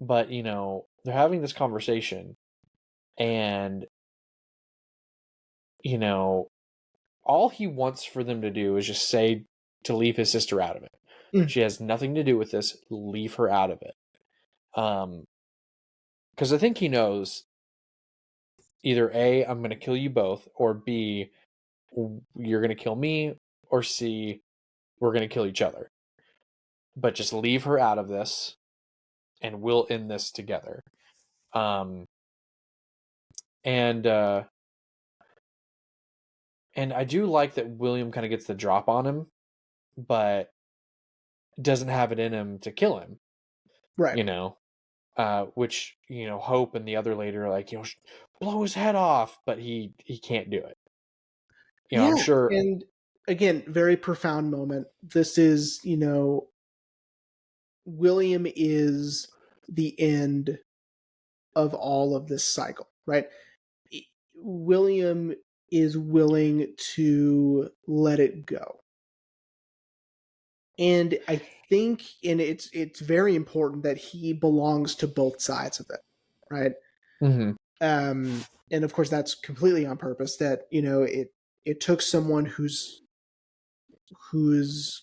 but they're having this conversation, and you know, all he wants for them to do is just say to leave his sister out of it. Mm, She has nothing to do with this. Leave her out of it. Because I think he knows either A, I'm going to kill you both, or B, you're going to kill me, or C, we're going to kill each other. But just leave her out of this, and we'll end this together. Um, and and I do like that William kind of gets the drop on him, but doesn't have it in him to kill him. right. You know, which Hope and the other lady are like, blow his head off, but he can't do it. I'm Yeah, sure. and again, very profound moment. This is, William is the end of all of this cycle, right? William is willing to let it go. And I think and it's very important that he belongs to both sides of it, right? Mm-hmm. And of course that's completely on purpose that, it took someone who's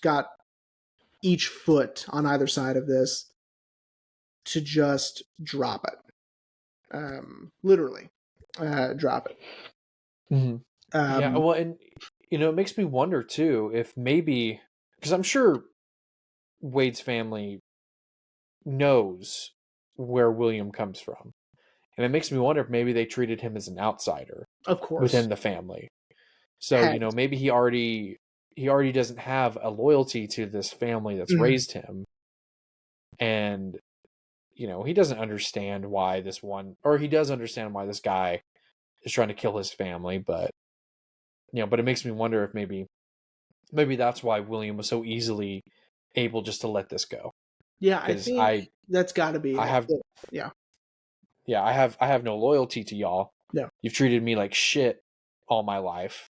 got each foot on either side of this to just drop it. Literally drop it. Mm-hmm. Yeah, Um, well, and it makes me wonder too if maybe because I'm sure Wade's family knows where William comes from, and it makes me wonder if maybe they treated him as an outsider of course. within the family. So Had. maybe he already doesn't have a loyalty to this family that's Mhm. raised him, and he doesn't understand why this one, or he does understand why this guy is trying to kill his family, but but it makes me wonder if maybe that's why William was so easily able just to let this go. Yeah, I Because think that's got to be I it. have Yeah. yeah, I have no loyalty to y'all. No. You've treated me like shit all my life.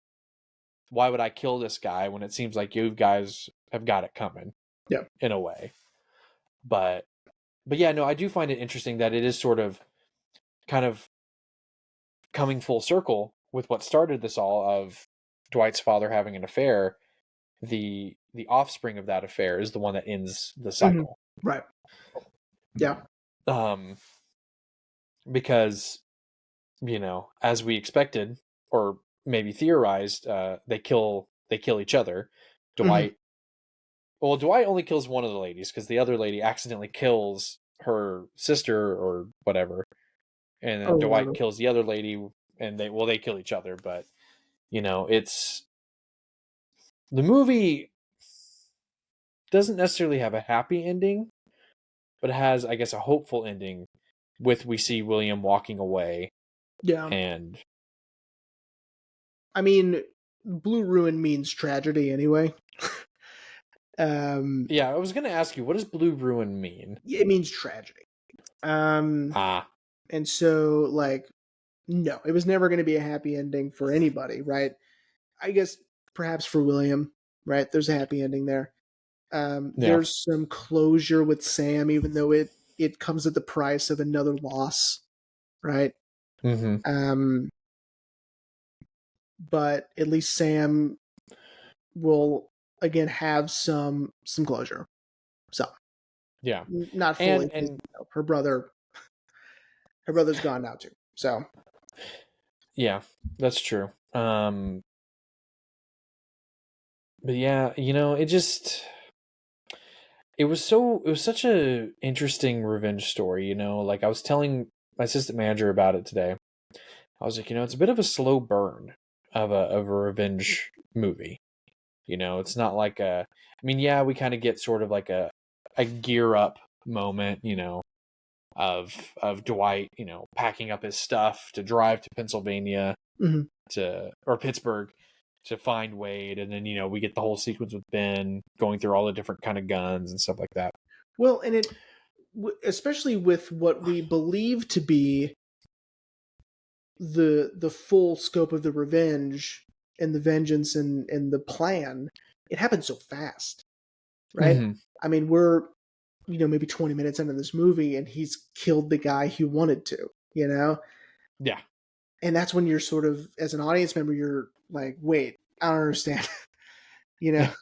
Why would I kill this guy when it seems like you guys have got it coming? Yeah. In a way. But yeah, no, I do find it interesting that it is sort of kind of coming full circle with what started this all of Dwight's father having an affair. The offspring of that affair is the one that ends the Mhm. cycle. Right. Yeah. Um, because as we expected or maybe theorized, they kill each other. Mhm. Dwight only kills one of the ladies because the other lady accidentally kills her sister or whatever, and then Oh, Dwight whatever. kills the other lady, and they kill each other. But it's the movie doesn't necessarily have a happy ending, but it has, I guess, a hopeful ending. With we see William walking away, Yeah. and I mean, Blue Ruin means tragedy anyway. um, yeah, I was gonna ask you, what does Blue Ruin mean? it means tragedy. Um, Ah, and so like, no, it was never going to be a happy ending for anybody, right? I guess perhaps for William, right? There's a happy ending there. yeah. There's some closure with Sam, even though it comes at the price of another loss, right? Mm-hmm. Um, but at least Sam will again have some closure. So Yeah, not fully. and Her brother's gone now too. So yeah, that's true. But yeah, it was such a interesting revenge story. Like I was telling my assistant manager about it today. I was like, it's a bit of a slow burn of a revenge movie. It's not like I mean, yeah, we kind of get sort of like a gear up moment, of Dwight, packing up his stuff to drive to Pennsylvania Mm-hmm. or Pittsburgh to find Wade, and then we get the whole sequence with Ben going through all the different kind of guns and stuff like that. Well, and especially with what we believe to be the full scope of the revenge and the vengeance and the plan, it happened so fast, right? Mm-hmm. I mean, we're maybe 20 minutes into this movie and he's killed the guy he wanted to, Yeah. And that's when you're sort of, as an audience member, you're like, wait, I don't understand.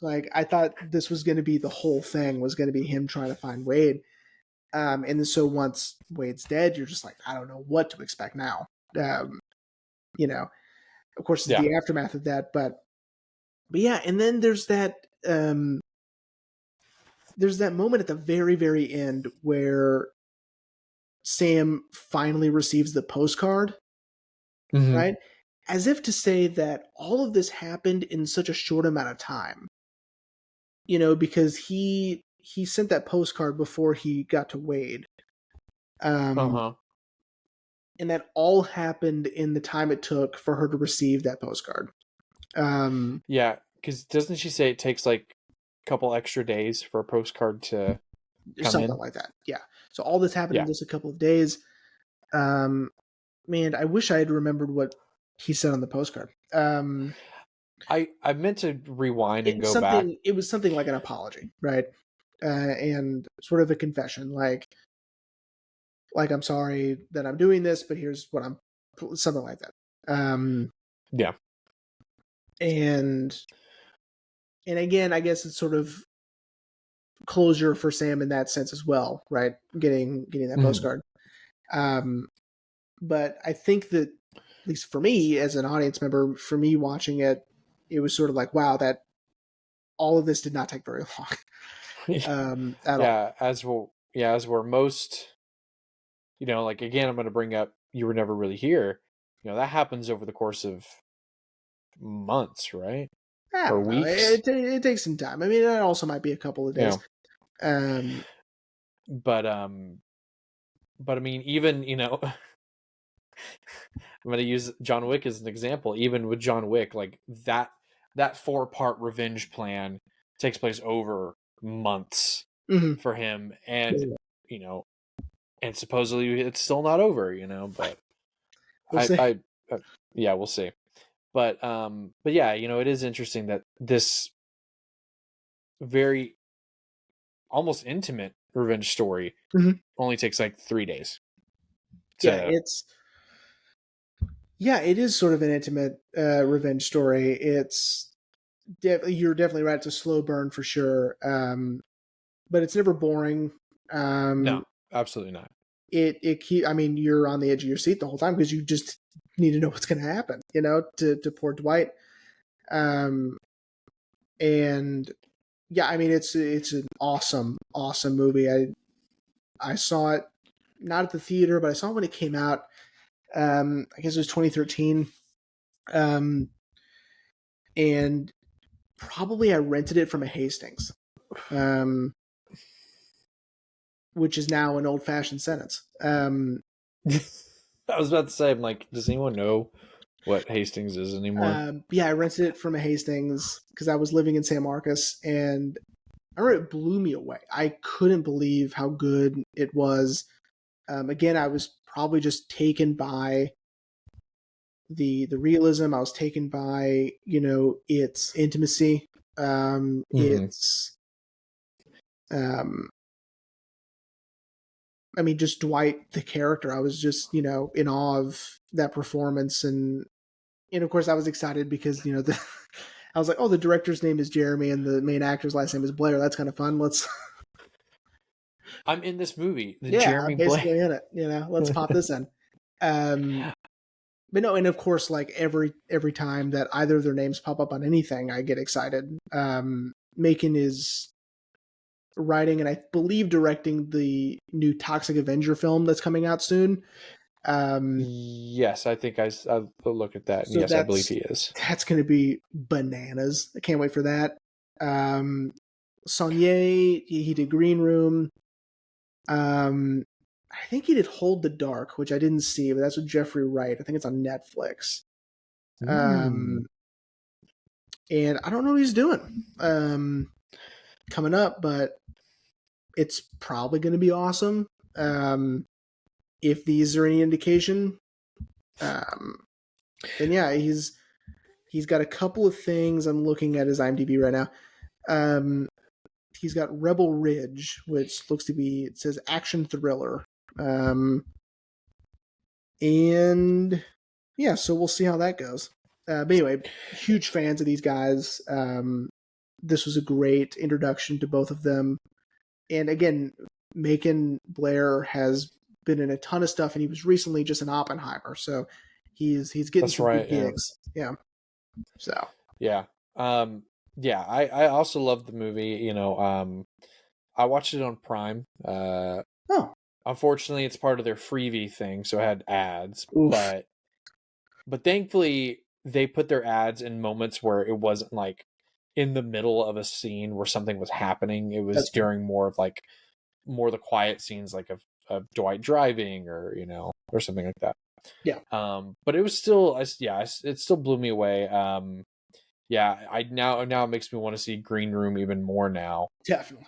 Like I thought this was going to be the whole thing was going to be him trying to find Wade. And then so once Wade's dead, you're just like, I don't know what to expect now. Of course, it's Yeah. the aftermath of that, but yeah. And then there's that moment at the very, very end where Sam finally receives the postcard, Mm-hmm. right? As if to say that all of this happened in such a short amount of time, because he sent that postcard before he got to Wade. Uh-huh. And that all happened in the time it took for her to receive that postcard. Yeah, because doesn't she say it takes like a couple extra days for a postcard to come something in? like that. Yeah. So all this happened in Yeah. just a couple of days. Man, I wish I had remembered what he said on the postcard. I meant to rewind and It was go back. something like an apology, right? And sort of a confession, like I'm sorry that I'm doing this, but here's what I'm, something like that. Yeah. And again, I guess it's sort of closure for Sam in that sense as well, right? Getting that Mm-hmm. postcard. But I think that, at least for me as an audience member, for me watching it, it was sort of like, wow, that all of this did not take very long. At all. As we're most, like, again, I'm going to bring up You Were Never Really Here. That happens over the course of months, right? I Or don't know. weeks. It takes some time. I mean, it also might be a couple of days. But I mean, even I'm going to use John Wick as an example. Even with John Wick, like that 4-part revenge plan takes place over months for him, and and supposedly it's still not over, but we'll see. Yeah, we'll see. But yeah, it is interesting that this very almost intimate revenge story only takes like 3 days. It is sort of an intimate revenge story. It's you're definitely right. It's a slow burn for sure. But it's never boring. No, absolutely not. I mean, you're on the edge of your seat the whole time because you just need to know what's going to happen, to poor Dwight. And yeah, I mean, it's an awesome movie. I saw it not at the theater, but I saw it when it came out. I guess it was 2013. And probably I rented it from a Hastings. Which is now an old-fashioned sentence. I was about to say, I'm like, does anyone know what Hastings is anymore? Yeah, I rented it from a Hastings because I was living in San Marcos, and I remember it blew me away. I couldn't believe how good it was. Again, I was probably just taken by the realism. I was taken by its intimacy. It's I mean, just Dwight, the character. I was just, in awe of that performance. And of course, I was excited because, I was like, oh, the director's name is Jeremy and the main actor's last name is Blair. That's kind of fun. I'm in this movie. Jeremy I'm basically Blair. in it. Let's pop this in. But no, and of course, like every time that either of their names pop up on anything, I get excited. Macon is writing and I believe directing the new Toxic Avenger film that's coming out soon. Yes, I think I look at that, and So yes, I believe he is. that's going to be bananas. I can't wait for that. Saulnier, he did Green Room. Um, I think he did Hold the Dark, which I didn't see, but that's with Jeffrey Wright. I think it's on Netflix. Mm, Um, and I don't know what he's doing coming up, but it's probably going to be awesome. If these are any indication, um, then yeah, he's got a couple of things. I'm looking at his IMDb right now. Um, he's got Rebel Ridge, which looks to be, it says action thriller. And yeah, so we'll see how that goes. But anyway, huge fans of these guys. This was a great introduction to both of them. And again, Macon Blair has been in a ton of stuff, and he was recently just in Oppenheimer, so he's getting that's some good right. Yeah. gigs. Yeah. So. Yeah. Yeah, I also love the movie. I watched it on Prime. Oh. Unfortunately, it's part of their freebie thing, so it had ads. Oof. But thankfully, they put their ads in moments where it wasn't like in the middle of a scene where something was happening. It was That's good. during more of like more of the quiet scenes, like of Dwight driving, or or something like that. Yeah. But it was still, it still blew me away. Yeah, I now it makes me want to see Green Room even more now. Definitely.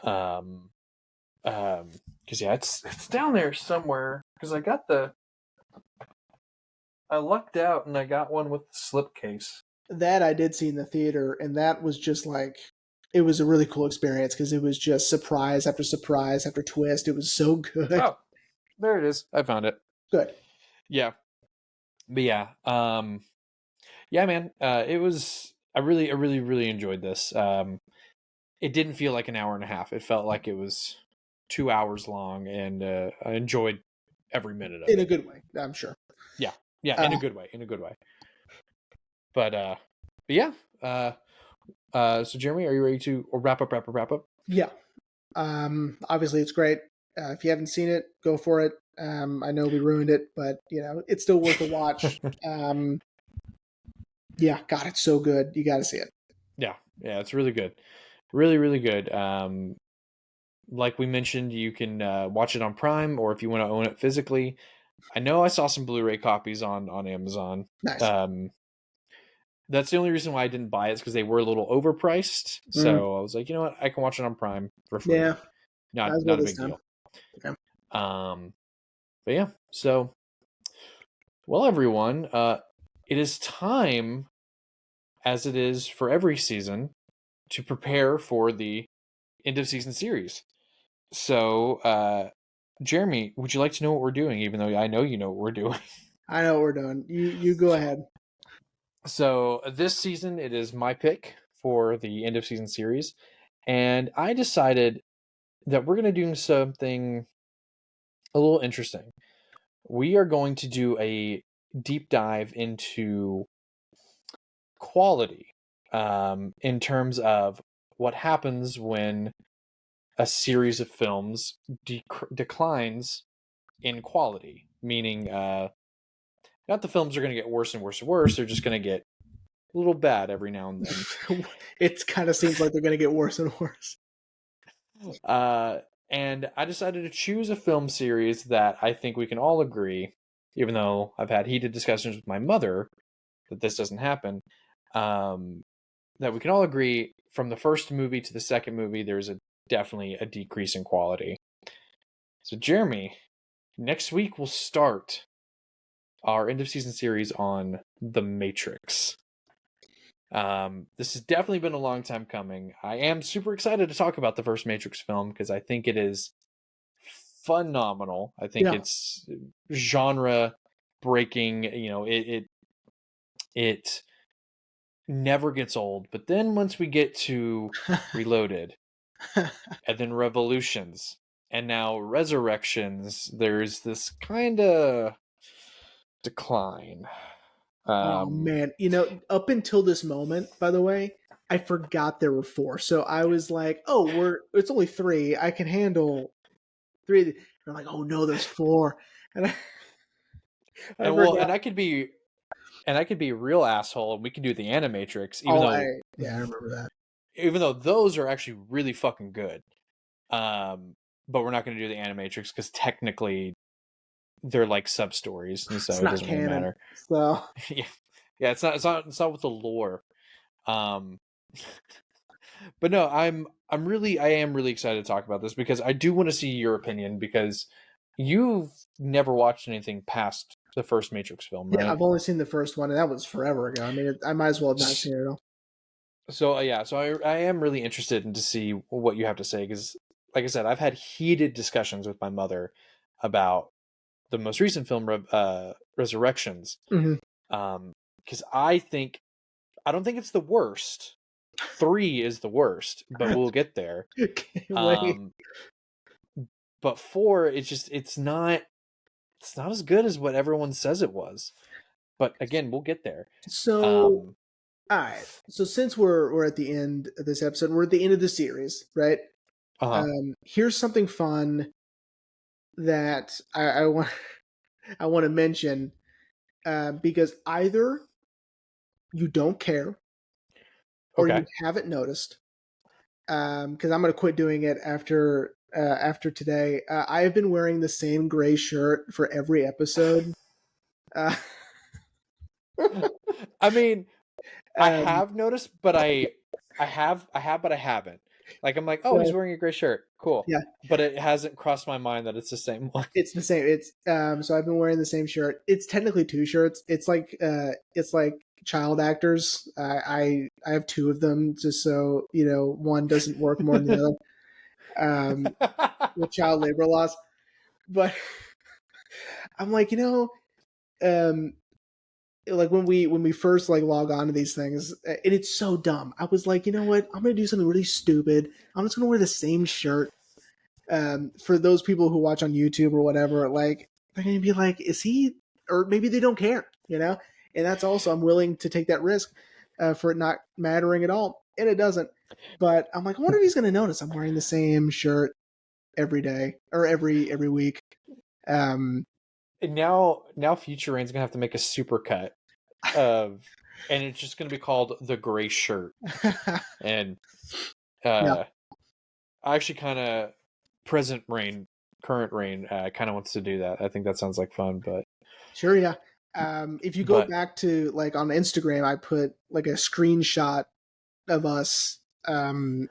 Because yeah, it's down there somewhere. Because I lucked out and I got one with the slipcase. That I did see in the theater, and that was just like, it was a really cool experience because it was just surprise after surprise after twist. It was so good. Oh, there it is. I found it. Good. Yeah, but yeah, yeah, man. It was. I really enjoyed this. It didn't feel like an hour and a half. It felt like it was 2 hours long, and I enjoyed every minute of In a it. good way, I'm sure. Yeah, yeah, in a good way, in a good way. But yeah. So Jeremy, are you ready to wrap up? Wrap up? Yeah. Obviously, it's great. If you haven't seen it, go for it. I know we ruined it, but it's still worth a watch. Yeah, God, it's so good. You got to see it. Yeah, yeah, it's really good, really good. Like we mentioned, you can watch it on Prime, or if you want to own it physically. I know I saw some Blu-ray copies on Amazon. Nice. That's the only reason why I didn't buy it, is because they were a little overpriced. Mm, So I was like, you know what, I can watch it on Prime for free. yeah, might as well Not a this big time. deal. Okay. But yeah, so well, everyone, it is time, as it is for every season, to prepare for the end of season series. So, Jeremy, would you like to know what we're doing? Even though I know you know what we're doing. I know what we're doing. You go ahead. So this season, it is my pick for the end of season series, and I decided that we're going to do something a little interesting. We are going to do a deep dive into quality, in terms of what happens when a series of films declines in quality. Meaning, not the films are going to get worse and worse and worse. They're just going to get a little bad every now and then. It kind of seems like they're going to get worse and worse. And I decided to choose a film series that I think we can all agree, even though I've had heated discussions with my mother that this doesn't happen, that we can all agree from the first movie to the second movie, there's definitely a decrease in quality. So, Jeremy, next week we'll start our end of season series on The Matrix. This has definitely been a long time coming. I am super excited to talk about the first Matrix film because I think it is phenomenal. I think Yeah. it's genre breaking. It never gets old. But then once we get to Reloaded, and then Revolutions, and now Resurrections, there's this kind of decline. Oh man, up until this moment, by the way, I forgot there were four. So I was like, "Oh, it's only three. I can handle three." And I'm like, "Oh no, there's four." And I and forgot. I could be a real asshole, and we can do the Animatrix, Oh, I remember that. even though those are actually really fucking good. But we're not going to do the Animatrix because technically they're like sub stories, and It's so it not doesn't really canon, matter. so Yeah, yeah, it's not with the lore. Um, but no, I am really excited to talk about this because I do want to see your opinion because you've never watched anything past the first Matrix film, yeah, right? I've only seen the first one, and that was forever ago. I mean, I might as well have not seen it at all. So yeah, so I am really interested in to see what you have to say because, like I said, I've had heated discussions with my mother about the most recent film, Resurrections, Mm-hmm. Because I don't think it's the worst. 3 is the worst, but we'll get there. Can't wait. Um, but 4, it's not as good as what everyone says it was. But again, we'll get there. So, Um, all right. So since we're at the end of this episode, we're at the end of the series, right? uh-huh. Here's something fun that I want I want to mention because either you don't care or you Okay. haven't noticed. Because I'm going to quit doing it after today. I have been wearing the same gray shirt for every episode. Uh, I mean, I um, have noticed, but but I haven't. Like I'm like, oh, he's so wearing a gray shirt, cool. yeah, But it hasn't crossed my mind that it's the same one. it's the same. It's so I've been wearing the same shirt. It's technically two shirts. It's like child actors. I have two of them just so one doesn't work more than the other. With child labor laws, but I'm like um like when we first like log on to these things, and it's so dumb. I was like, you know what? I'm gonna do something really stupid. I'm just gonna wear the same shirt. For those people who watch on YouTube or whatever, like they're gonna be like, is he? Or maybe they don't care, And that's also I'm willing to take that risk for it not mattering at all, and it doesn't. But I'm like, I wonder if he's gonna notice I'm wearing the same shirt every day or every week. Um, And now Future Rain's gonna have to make a super cut of, and it's just gonna be called the gray shirt. And yeah, I actually kind of current Rain, kind of wants to do that. I think that sounds like fun, sure, yeah. If you go but back to like on Instagram, I put like a screenshot of us. You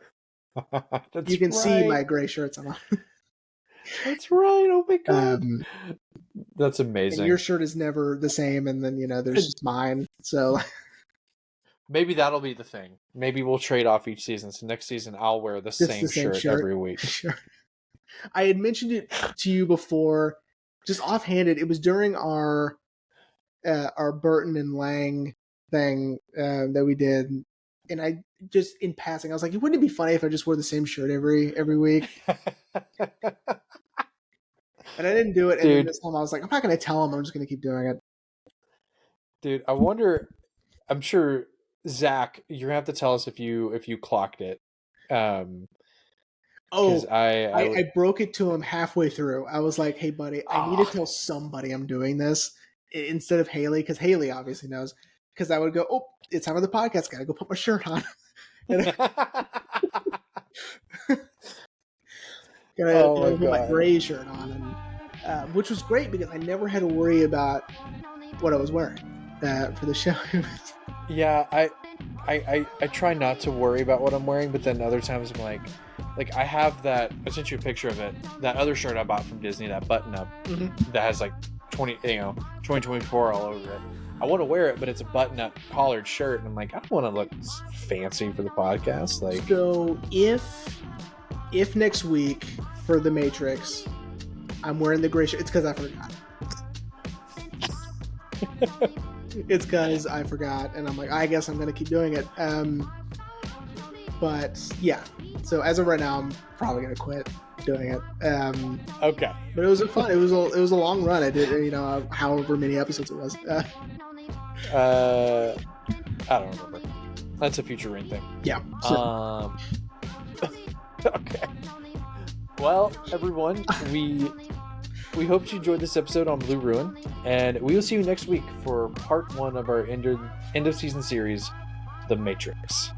that's can see right. my gray shirts on. That's right. Oh my god, Um, that's and your amazing. shirt is never the same, and then there's just mine. So Maybe that'll be the thing. Maybe we'll trade off each season. So next season, I'll wear the it's the same same shirt shirt. every week. Sure. I had mentioned it to you before, just offhanded. It was during our Burton and Lang thing that we did, and I just in passing, I was like, wouldn't it be funny if I just wore the same shirt every week? And I didn't do it, and then Dude, this time I was like, I'm not going to tell him. I'm just going to keep doing it. I wonder. I'm sure Zach, you're gonna have to tell us if you clocked it. Because Oh, I broke it to him halfway through. I was like, hey, buddy, I need to oh. tell somebody I'm doing this instead of Haley, because Haley obviously knows. Because I would go, oh, it's time of the podcast. Got to go put my shirt on. Gotta Oh my put my god. gray shirt on, and which was great because I never had to worry about what I was wearing for the show. Yeah, I try not to worry about what I'm wearing, but then other times I'm like I have that. I sent you a picture of it. That other shirt I bought from Disney, that button up that has like 2024 all over it. I want to wear it, but it's a button up collared shirt, and I'm like, I don't want to look fancy for the podcast. Like, So if next week for the Matrix I'm wearing the gray shirt, it's because I forgot. It's because I forgot, and I'm like, I guess I'm gonna keep doing it. But yeah, so as of right now, I'm probably gonna quit doing it. okay, But it was fun. It was a long run. I did however many episodes it was. I don't remember. That's a Future Rain thing. Yeah. So. Okay. Well, everyone, we hope you enjoyed this episode on Blue Ruin, and we will see you next week for part 1 of our end of season series, The Matrix.